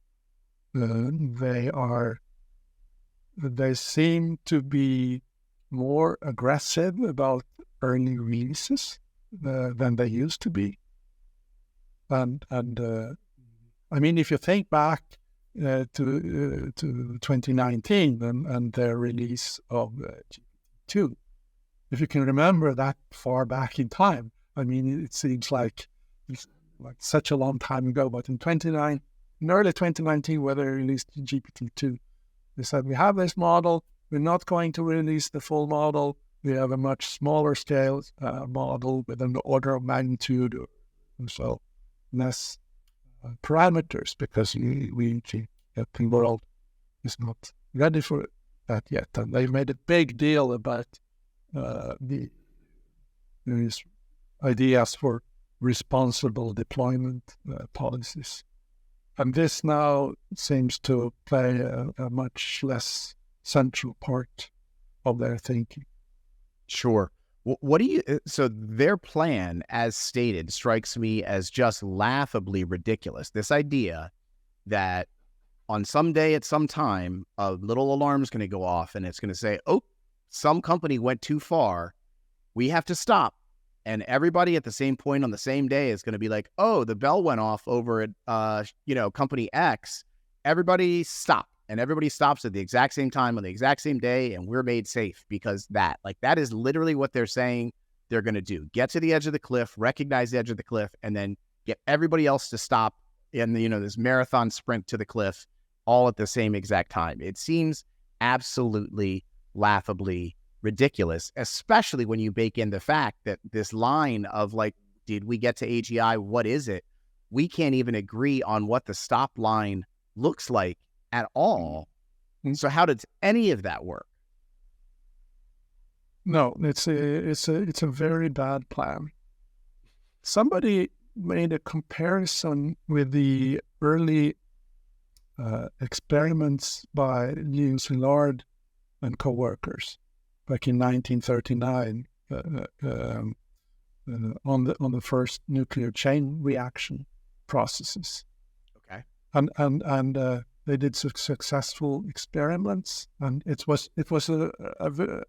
They seem to be more aggressive about early releases than they used to be. And I mean, if you think back to 2019 and their release of GPT-2, if you can remember that far back in time, I mean, it seems like such a long time ago, but in early 2019, when they released GPT-2, they said, we have this model, we're not going to release the full model, we have a much smaller scale model with an order of magnitude or so less parameters, because we think that the world is not ready for that yet. And they made a big deal about these ideas for responsible deployment policies. And this now seems to play a much less central part of their thinking. Sure. So their plan, as stated, strikes me as just laughably ridiculous. This idea that on some day at some time, a little alarm is going to go off and it's going to say, oh, some company went too far, we have to stop. And everybody at the same point on the same day is going to be like, oh, the bell went off over at, company X. Everybody stop. And everybody stops at the exact same time on the exact same day, and we're made safe because that is literally what they're saying they're going to do. Get to the edge of the cliff, recognize the edge of the cliff, and then get everybody else to stop in this marathon sprint to the cliff all at the same exact time. It seems absolutely laughably ridiculous, especially when you bake in the fact that this line of did we get to AGI? What is it? We can't even agree on what the stop line looks like at all. So how does any of that work? No, it's a very bad plan. Somebody made a comparison with the early experiments by Lewis Szilard and co-workers back in 1939 on the first nuclear chain reaction processes. Okay, and they did successful experiments, and it was an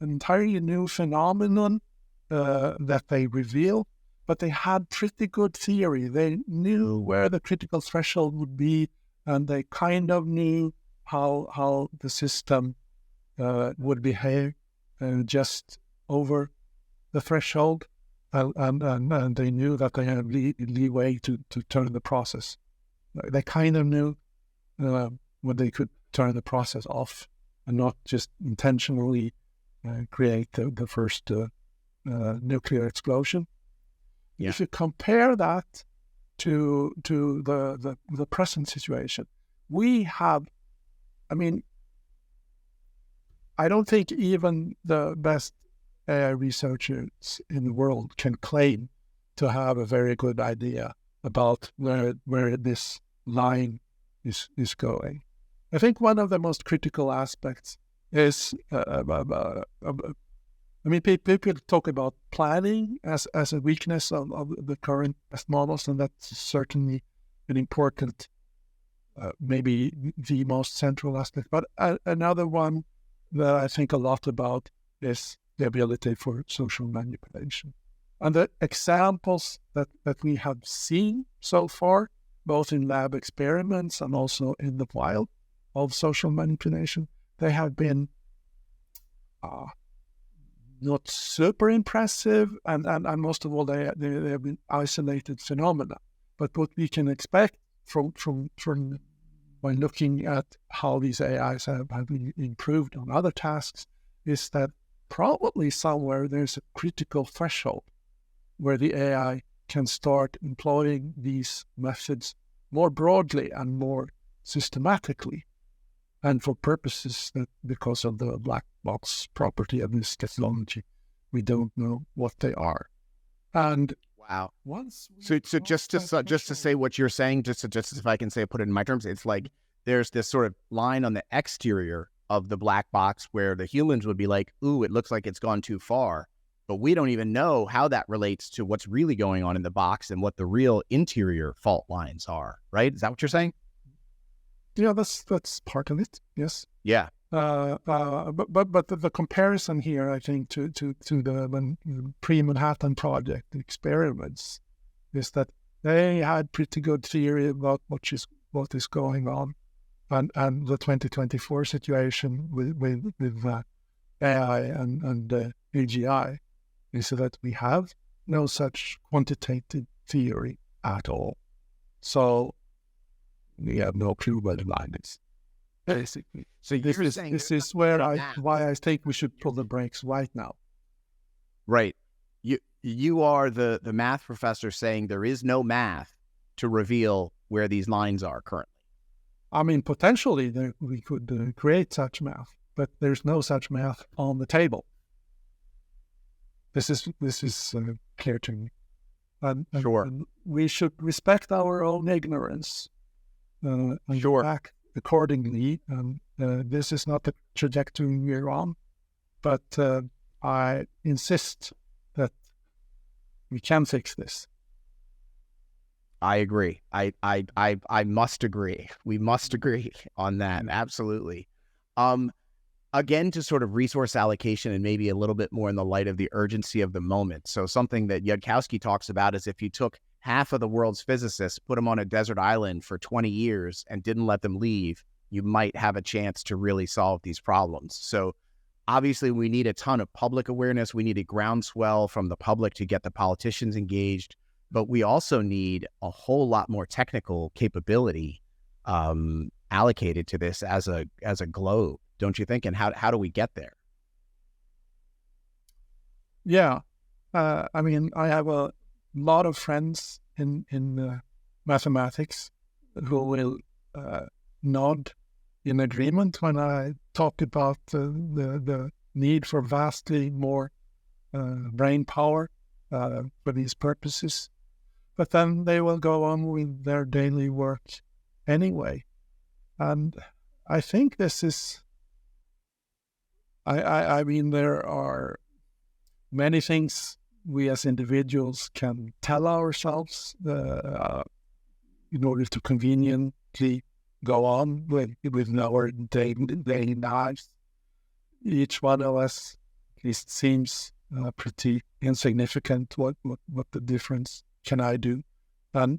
entirely new phenomenon that they revealed. But they had pretty good theory. They knew where the critical threshold would be, and they kind of knew how the system would behave just over the threshold, and they knew that they had leeway to turn the process. They kind of knew when they could turn the process off and not just intentionally create the first nuclear explosion. Yeah. If you compare that to the present situation, we have, I don't think even the best AI researchers in the world can claim to have a very good idea about where this line is going. I think one of the most critical aspects is I mean, people talk about planning as a weakness of the current best models, and that's certainly an important, maybe the most central aspect. But another one that I think a lot about is the ability for social manipulation. And the examples that we have seen so far, both in lab experiments and also in the wild, of social manipulation, they have been not super impressive, and most of all, they have been isolated phenomena. But what we can expect from when looking at how these AIs have improved on other tasks is that probably somewhere there's a critical threshold where the AI can start employing these methods more broadly and more systematically, and for purposes that, because of the black box property of this technology, we don't know what they are. And wow, once so just to say what you're saying, just if I can say, put it in my terms, it's like there's this sort of line on the exterior of the black box where the humans would be like, ooh, it looks like it's gone too far, but we don't even know how that relates to what's really going on in the box and what the real interior fault lines are, right? Is that what you're saying? Yeah, that's part of it. Yes. Yeah. But the comparison here, I think, to the pre-Manhattan Project experiments, is that they had pretty good theory about what is going on, and the 2024 situation with AI and AGI is that we have no such quantitative theory at all. So we have no clue what the line is, basically. So this is why I think we should pull the brakes right now. Right. You are the math professor saying there is no math to reveal where these lines are currently. I mean, potentially we could create such math, but there's no such math on the table. This is clear to me. And we should respect our own ignorance and act accordingly. This is not the trajectory we're on, but I insist that we can fix this. I agree. I must agree. We must agree on that. Absolutely. Again, to sort of resource allocation and maybe a little bit more in the light of the urgency of the moment. So something that Yudkowsky talks about is if you took half of the world's physicists, put them on a desert island for 20 years and didn't let them leave, you might have a chance to really solve these problems. So obviously we need a ton of public awareness. We need a groundswell from the public to get the politicians engaged, but we also need a whole lot more technical capability allocated to this as a globe, don't you think? And how do we get there? Yeah. I mean, I have a lot of friends in mathematics who will nod in agreement when I talk about the need for vastly more brain power for these purposes. But then they will go on with their daily work anyway. And I think this is, I mean, there are many things we as individuals can tell ourselves in order to conveniently go on with our daily lives. Each one of us at least seems pretty insignificant. What the difference can I do? And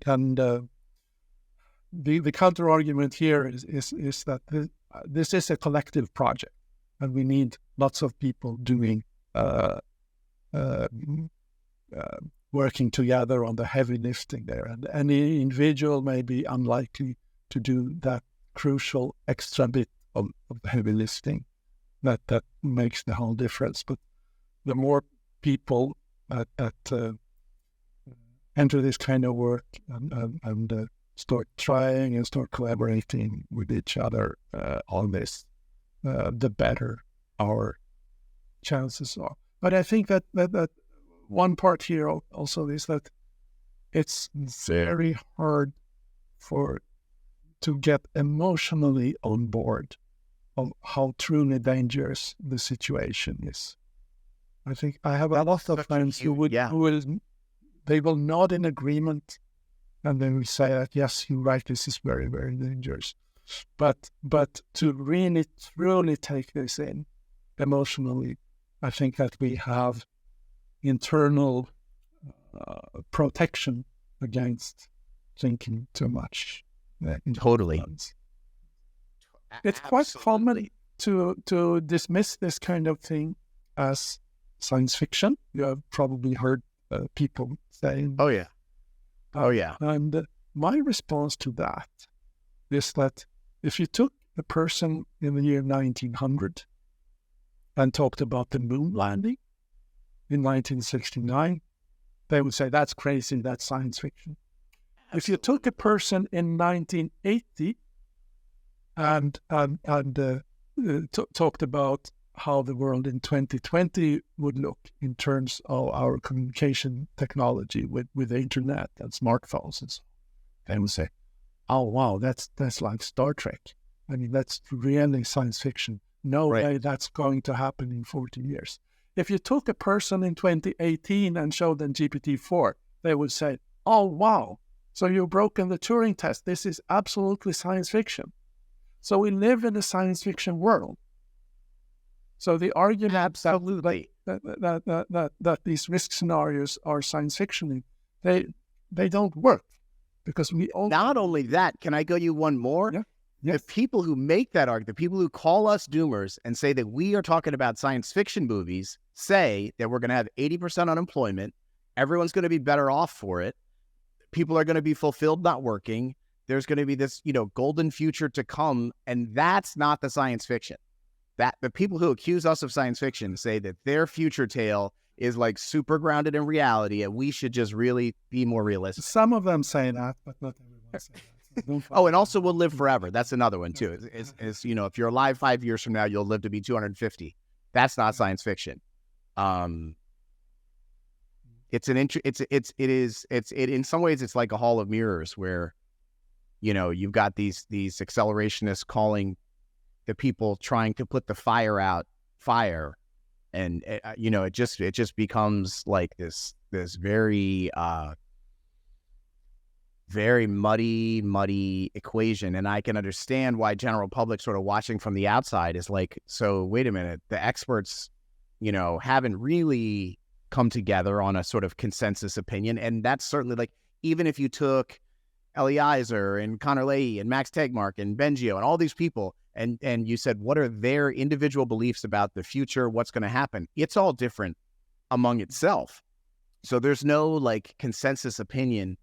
the counter argument here is that this is a collective project, and we need lots of people doing working together on the heavy lifting there, and any individual may be unlikely to do that crucial extra bit of heavy lifting that makes the whole difference. But the more people that enter this kind of work and start trying and start collaborating with each other on this, the better our chances are. But I think that one part here also is that it's very hard to get emotionally on board of how truly dangerous the situation is. I think I have a lot of friends who will nod in agreement, and then we say that, yes, you're right, this is very, very dangerous. But to really, truly take this in emotionally, I think that we have internal protection against thinking too much. Totally. It's quite common to dismiss this kind of thing as science fiction. You have probably heard people saying, "Oh yeah, oh yeah." And my response to that is that if you took a person in the year 1900 and talked about the moon landing in 1969, they would say that's crazy, that's science fiction. Absolutely. If you took a person in 1980 and talked about how the world in 2020 would look in terms of our communication technology with the internet and smartphones, and so they would say, "Oh wow, that's like Star Trek. I mean, that's really science fiction. No way that's going to happen in 40 years." If you took a person in 2018 and showed them GPT-4, they would say, "Oh wow, so you've broken the Turing test. This is absolutely science fiction." So we live in a science fiction world. So the argument that these risk scenarios are science fiction, they don't work, because we all... Not only that, can I go you one more? Yeah. Yes. The people who make that argument, the people who call us doomers and say that we are talking about science fiction movies, say that we're going to have 80% unemployment, everyone's going to be better off for it, people are going to be fulfilled not working, there's going to be this, golden future to come, and that's not the science fiction. That the people who accuse us of science fiction say that their future tale is like super grounded in reality, and we should just really be more realistic. Some of them say that, but not everyone says that. Oh, and also we'll live forever. That's another one too. Is if you're alive 5 years from now, you'll live to be 250. That's not science fiction. It's in some ways it's like a hall of mirrors where, you've got these accelerationists calling the people trying to put the fire out fire, and it just becomes like this very very muddy equation. And I can understand why general public sort of watching from the outside is like, so wait a minute, the experts, haven't really come together on a sort of consensus opinion. And that's certainly like, even if you took Eliezer and Connor Leahy and Max Tegmark and Bengio and all these people, and you said, what are their individual beliefs about the future, what's going to happen? It's all different among itself. So there's no like consensus opinion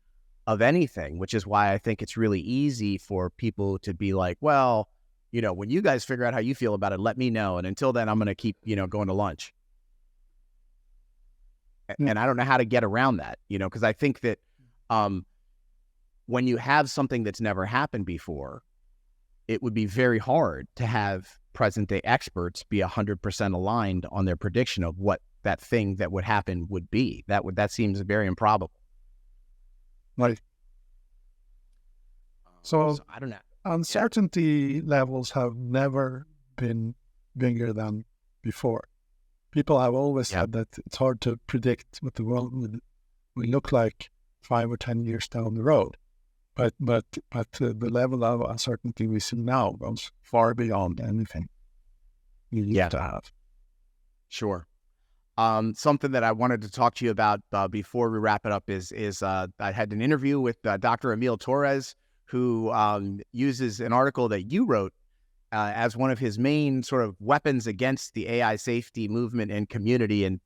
of anything, which is why I think it's really easy for people to be like, well, when you guys figure out how you feel about it, let me know. And until then, I'm going to keep, going to lunch. And I don't know how to get around that, because I think that when you have something that's never happened before, it would be very hard to have present day experts be 100% aligned on their prediction of what that thing that would happen would be. That seems very improbable. Right. So I don't know. Uncertainty levels have never been bigger than before. People have always said that it's hard to predict what the world will look like 5 or 10 years down the road. But the level of uncertainty we see now goes far beyond anything you used to have. Sure. Something that I wanted to talk to you about before we wrap it up is I had an interview with Dr. Emil Torres, who uses an article that you wrote as one of his main sort of weapons against the AI safety movement and community. I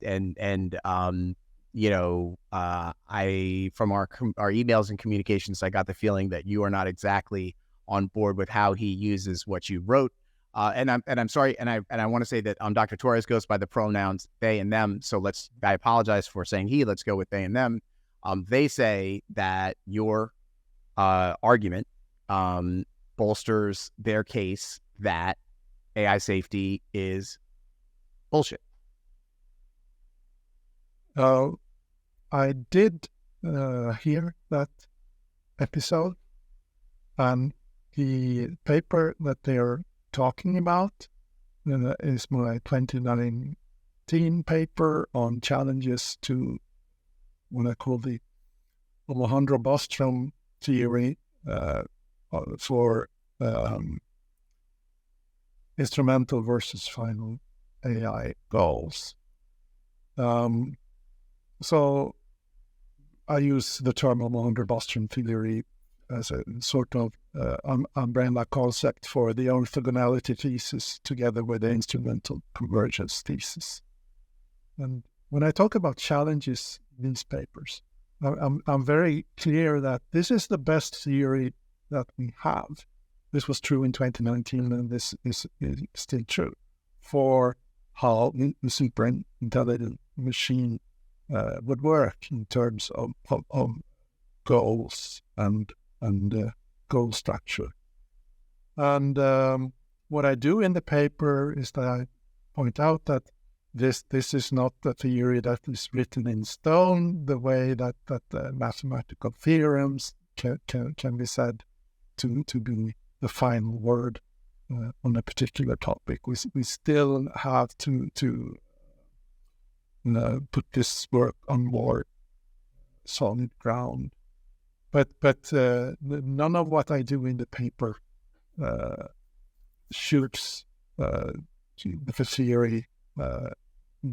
from our emails and communications, I got the feeling that you are not exactly on board with how he uses what you wrote. And I'm sorry, and I want to say that Dr. Torres goes by the pronouns they and them. So I apologize for saying he. Let's go with they and them. They say that your argument bolsters their case that AI safety is bullshit. I did hear that episode, and the paper that they're talking about is my 2019 2019 paper on challenges to what I call the Olle-Häggström theory for instrumental versus final AI goals. So I use the term Olle-Häggström theory as a sort of umbrella concept for the orthogonality thesis together with the instrumental convergence thesis. And when I talk about challenges in these papers, I'm very clear that this is the best theory that we have. This was true in 2019, and this is still true for how the super intelligent machine would work in terms of goals and goal structure. And what I do in the paper is that I point out that this is not a theory that is written in stone, the way that mathematical theorems can be said to be the final word on a particular topic. We still have to put this work on more solid ground. But none of what I do in the paper shoots the theory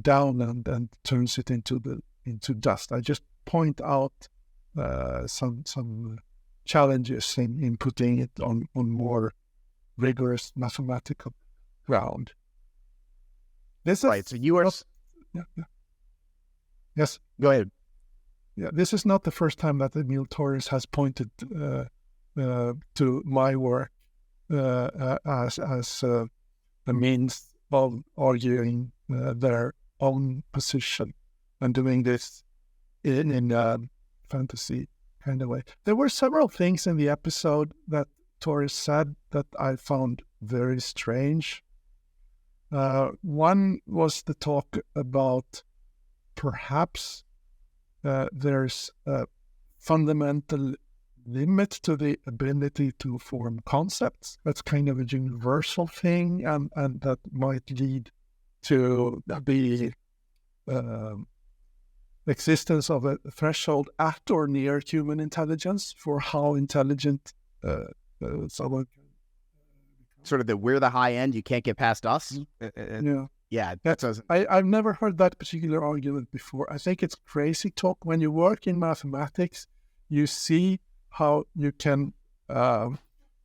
down and turns it into dust. I just point out some challenges in putting it on more rigorous mathematical ground. This right. So you are. Yes. Go ahead. Yeah, this is not the first time that Emil Torres has pointed to my work as a means of arguing their own position and doing this in a fantasy kind of way. There were several things in the episode that Torres said that I found very strange. One was the talk about perhaps there's a fundamental limit to the ability to form concepts. That's kind of a universal thing, and that might lead to the existence of a threshold at or near human intelligence for how intelligent someone can. Sort of we're the high end, you can't get past us. Yeah, I've never heard that particular argument before. I think it's crazy talk. When you work in mathematics, you see how you can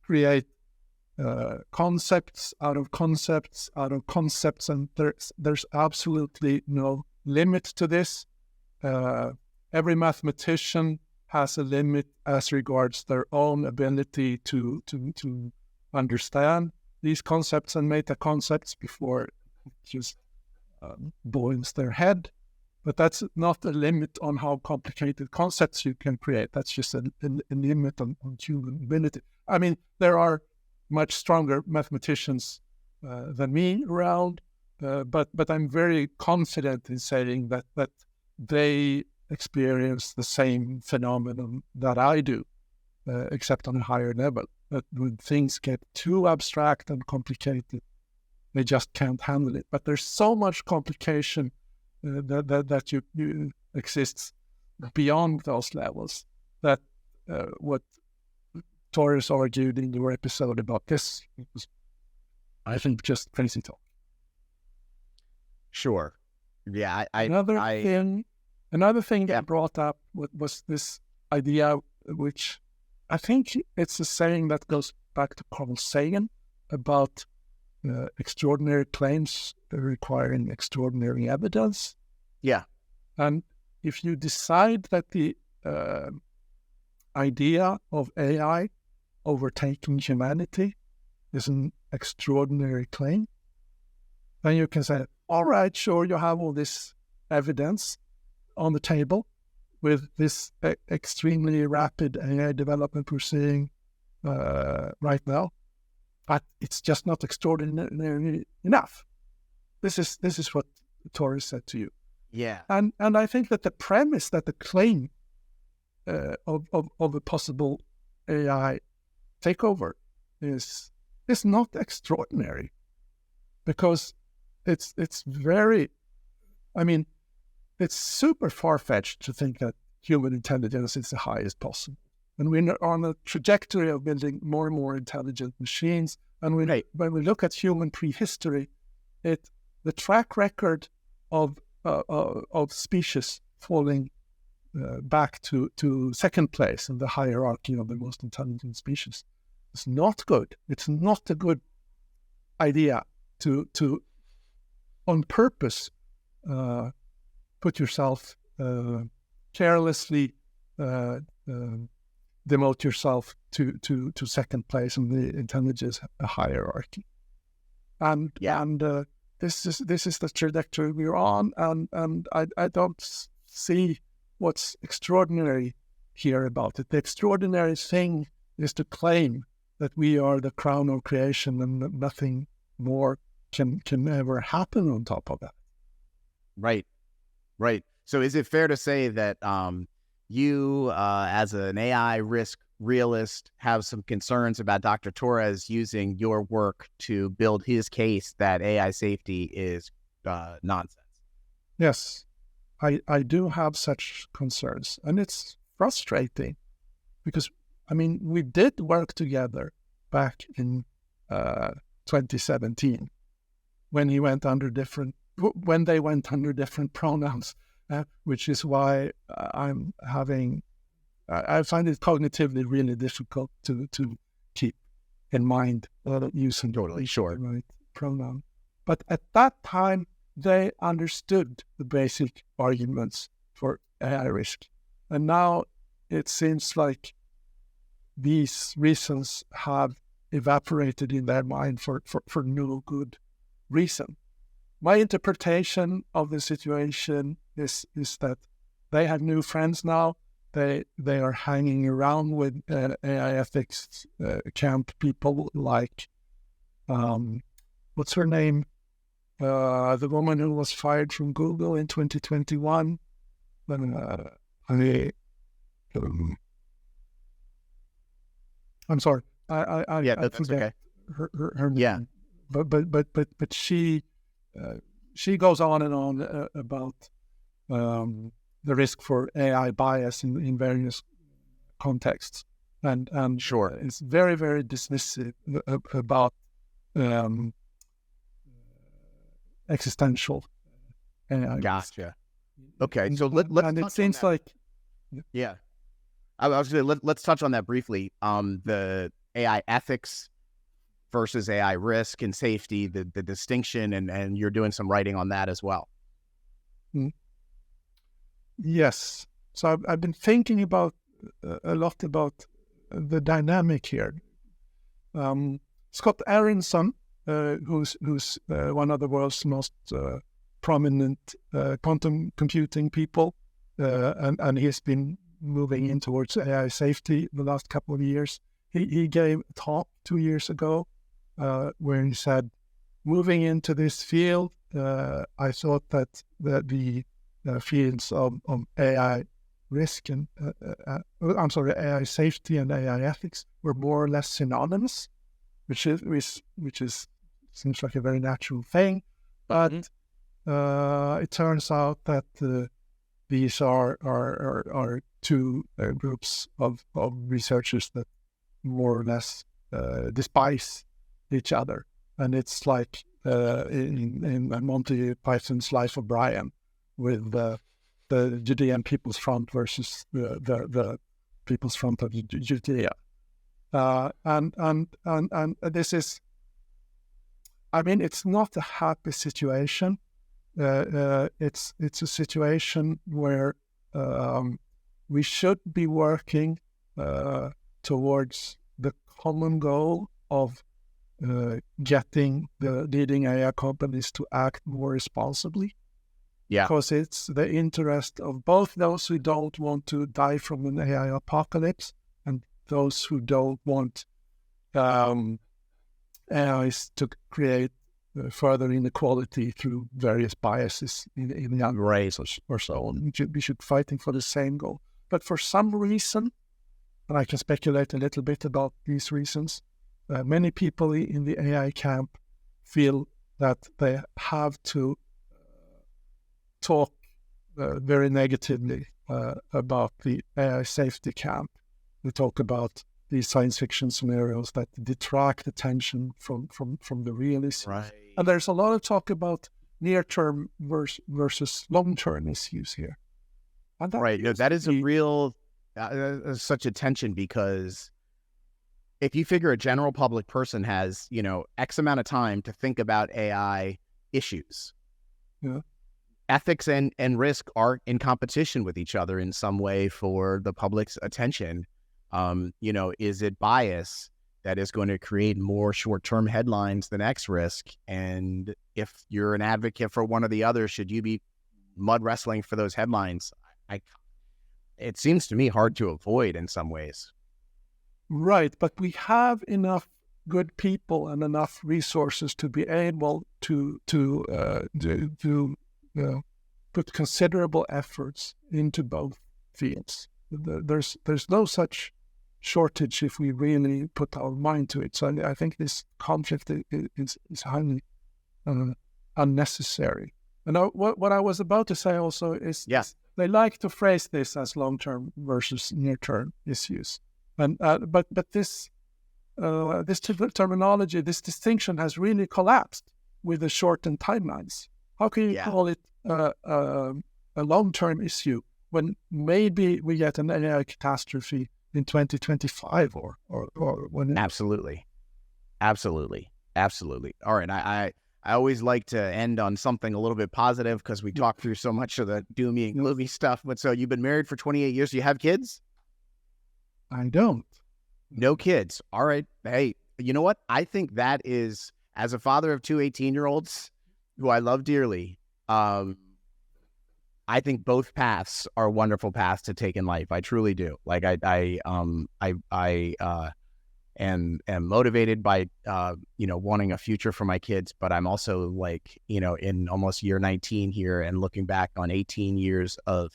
create concepts out of concepts, and there's absolutely no limit to this. Every mathematician has a limit as regards their own ability to understand these concepts and meta concepts before it just boils their head. But that's not a limit on how complicated concepts you can create. That's just a limit on human ability. I mean, there are much stronger mathematicians than me around, but I'm very confident in saying that they experience the same phenomenon that I do, except on a higher level. That when things get too abstract and complicated, they just can't handle it. But there's so much complication that you exists beyond those levels that what Torres argued in your episode about this was, I think, just crazy talk. Sure. Yeah. Another thing that brought up was this idea, which I think it's a saying that goes back to Carl Sagan about extraordinary claims requiring extraordinary evidence. Yeah. And if you decide that the idea of AI overtaking humanity is an extraordinary claim, then you can say, all right, sure, you have all this evidence on the table with this extremely rapid AI development we're seeing right now, but it's just not extraordinary enough. This is what Torres said to you. Yeah. And I think that the premise, that the claim of a possible AI takeover is not extraordinary, because it's very I mean, it's super far-fetched to think that human intelligence is the highest possible. And we're on a trajectory of building more and more intelligent machines. And when we look at human prehistory, the track record of species falling back to second place in the hierarchy of the most intelligent species is not good. It's not a good idea to on purpose put yourself carelessly demote yourself to second place in the intelligence hierarchy. And this is the trajectory we're on, and I don't see what's extraordinary here about it. The extraordinary thing is to claim that we are the crown of creation and that nothing more can ever happen on top of that. Right. So is it fair to say that you, as an AI risk realist, have some concerns about Dr. Torres using your work to build his case that AI safety is nonsense? Yes, I do have such concerns. And it's frustrating because, I mean, we did work together back in 2017 when they went under different pronouns, which is why I find it cognitively really difficult to keep in mind using the right pronoun. But at that time, they understood the basic arguments for AI risk. And now it seems like these reasons have evaporated in their mind for no good reason. My interpretation of the situation is that they have new friends now. They are hanging around with AI ethics camp people like, what's her name? The woman who was fired from Google in 2021. I'm sorry. I forget her name. Yeah. But she goes on and on about the risk for AI bias in various contexts, and it's very, very dismissive about existential AI. Gotcha. Okay, so let's. And it seems like, I was going to let's touch on that briefly. The AI ethics versus AI risk and safety, the distinction, and you're doing some writing on that as well. Yes. So I've been thinking about a lot about the dynamic here. Scott Aronson, who's one of the world's most prominent quantum computing people, and he's been moving in towards AI safety the last couple of years. He gave a talk 2 years ago where he said, moving into this field, I thought that the fields of AI risk and AI safety and AI ethics were more or less synonymous, which seems like a very natural thing, but it turns out that these are two groups of researchers that more or less despise each other, and it's like in Monty Python's Life of Brian, with the Judean People's Front versus the People's Front of Judea, and this is, I mean, it's not a happy situation. It's a situation where we should be working towards the common goal of getting the leading AI companies to act more responsibly. Yeah, because it's the interest of both those who don't want to die from an AI apocalypse and those who don't want AIs to create further inequality through various biases in the young race or so on. We should be fighting for the same goal. But for some reason, and I can speculate a little bit about these reasons, many people in the AI camp feel that they have to talk very negatively about the AI safety camp. They talk about these science fiction scenarios that detract attention from the real issues. Right. And there's a lot of talk about near-term versus long-term issues here. And Right. No, that is a real, such a tension, because if you figure a general public person has, X amount of time to think about AI issues, ethics and risk are in competition with each other in some way for the public's attention. Is it bias that is going to create more short-term headlines than X risk? And if you're an advocate for one or the other, should you be mud wrestling for those headlines? It seems to me hard to avoid in some ways. Right, but we have enough good people and enough resources to be able to put considerable efforts into both fields. There's no such shortage if we really put our mind to it. So I think this conflict is highly unnecessary. And what I was about to say also is they like to phrase this as long-term versus near-term issues. And but this terminology, this distinction has really collapsed with the shortened timelines. How can you call it a long-term issue when maybe we get an AI catastrophe in 2025 or when? Absolutely. All right, I always like to end on something a little bit positive, because we talk through so much of the doomy and gloomy stuff. But so you've been married for 28 years. Do you have kids? I don't. No kids. All right. Hey, you know what? I think that is, as a father of two 18-year-olds who I love dearly, I think both paths are wonderful paths to take in life. I truly do. Like I am motivated by wanting a future for my kids, but I'm also like, in almost year 19 here and looking back on 18 years of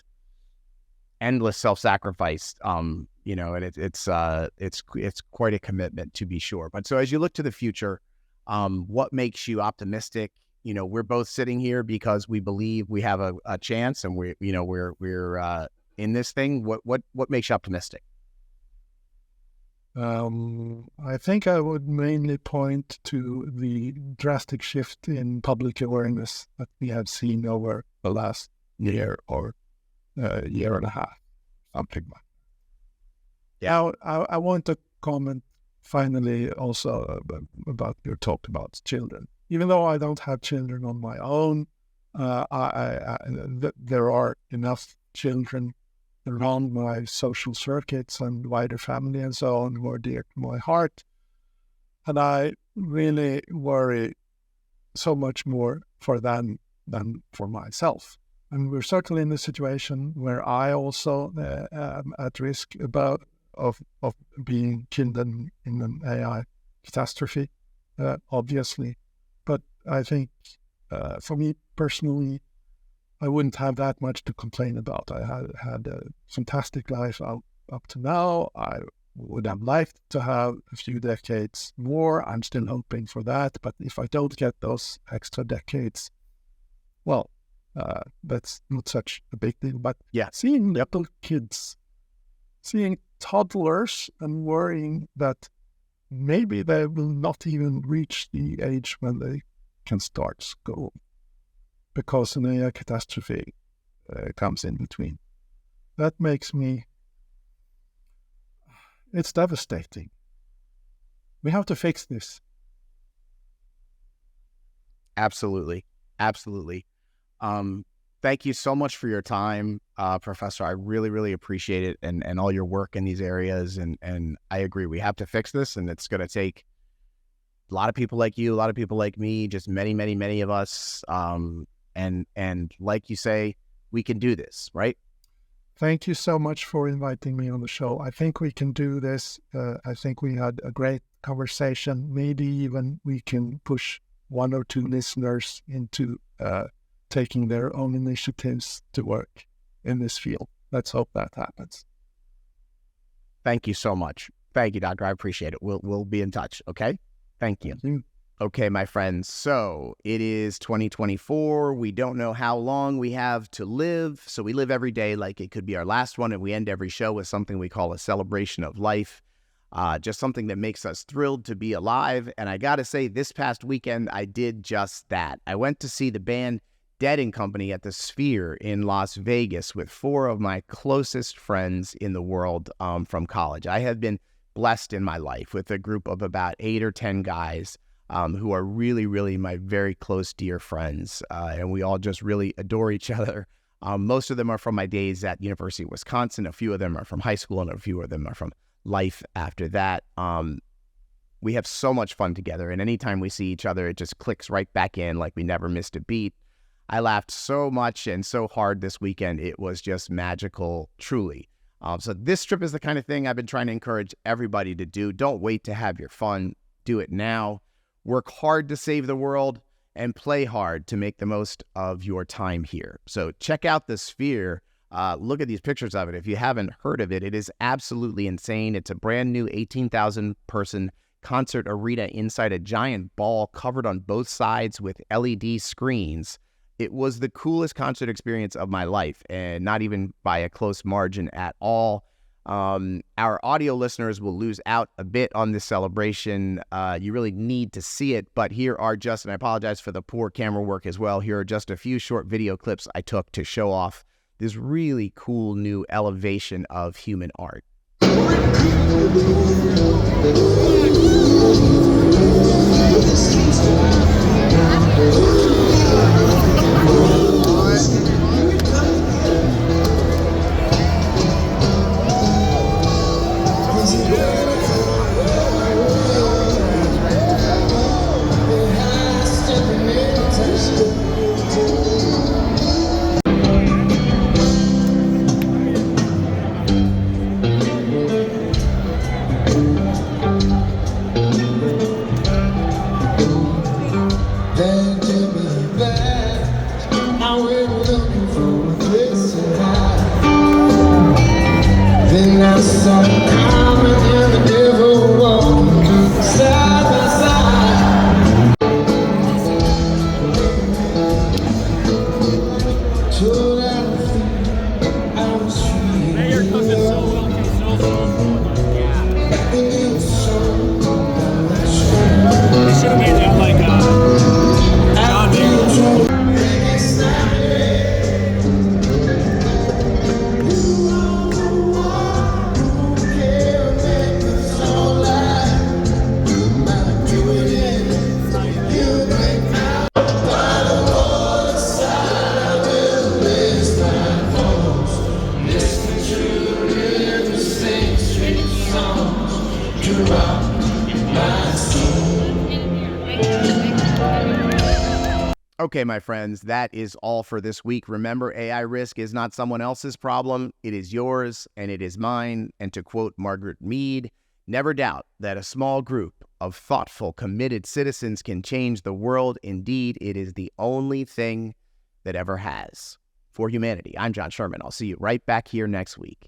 endless self-sacrifice, and it's quite a commitment, to be sure. But so as you look to the future, what makes you optimistic? We're both sitting here because we believe we have a chance, and we're in this thing. What makes you optimistic? I think I would mainly point to the drastic shift in public awareness that we have seen over the last year or year and a half, something like that. Now, I want to comment finally also about your talk about children. Even though I don't have children on my own, there are enough children around my social circuits and wider family and so on who are dear to my heart. And I really worry so much more for them than for myself. And we're certainly in a situation where I also am at risk of being killed in an AI catastrophe, obviously. But I think for me personally, I wouldn't have that much to complain about. I had a fantastic life up to now. I would have liked to have a few decades more. I'm still hoping for that. But if I don't get those extra decades, well, that's not such a big deal. But seeing little kids, seeing toddlers, and worrying that maybe they will not even reach the age when they can start school because an AI catastrophe comes in between. That makes me... It's devastating. We have to fix this. Absolutely. Thank you so much for your time, Professor. I really, really appreciate it, and all your work in these areas. And I agree, we have to fix this, and it's going to take a lot of people like you, a lot of people like me, just many, many, many of us. And like you say, we can do this, right? Thank you so much for inviting me on the show. I think we can do this. I think we had a great conversation. Maybe even we can push one or two listeners into taking their own initiatives to work in this field. Let's hope that happens. Thank you so much. Thank you, Doctor. I appreciate it. We'll be in touch. Okay. Thank you. Thank you. Okay, my friends, so it is 2024. We don't know how long we have to live, so we live every day like it could be our last one, and we end every show with something we call a celebration of life, just something that makes us thrilled to be alive. And I gotta say, this past weekend, I did just that. I went to see the band Dead & Company at the Sphere in Las Vegas with 4 of my closest friends in the world from college. I have been blessed in my life with a group of about 8 or 10 guys who are really, really my very close, dear friends. And we all just really adore each other. Most of them are from my days at University of Wisconsin. A few of them are from high school, and a few of them are from life after that. We have so much fun together, and anytime we see each other, it just clicks right back in like we never missed a beat. I laughed so much and so hard this weekend. It was just magical, truly. So this trip is the kind of thing I've been trying to encourage everybody to do. Don't wait to have your fun. Do it now. Work hard to save the world and play hard to make the most of your time here. So check out the Sphere. Look at these pictures of it. If you haven't heard of it, it is absolutely insane. It's a brand new 18,000 person concert arena inside a giant ball covered on both sides with LED screens. It was the coolest concert experience of my life, and not even by a close margin at all. Our audio listeners will lose out a bit on this celebration. You really need to see it, but here are just, and I apologize for the poor camera work as well, here are just a few short video clips I took to show off this really cool new elevation of human art. Okay, my friends, that is all for this week. Remember, AI risk is not someone else's problem. It is yours and it is mine. And to quote Margaret Mead, never doubt that a small group of thoughtful, committed citizens can change the world. Indeed, it is the only thing that ever has. For humanity, I'm John Sherman. I'll see you right back here next week.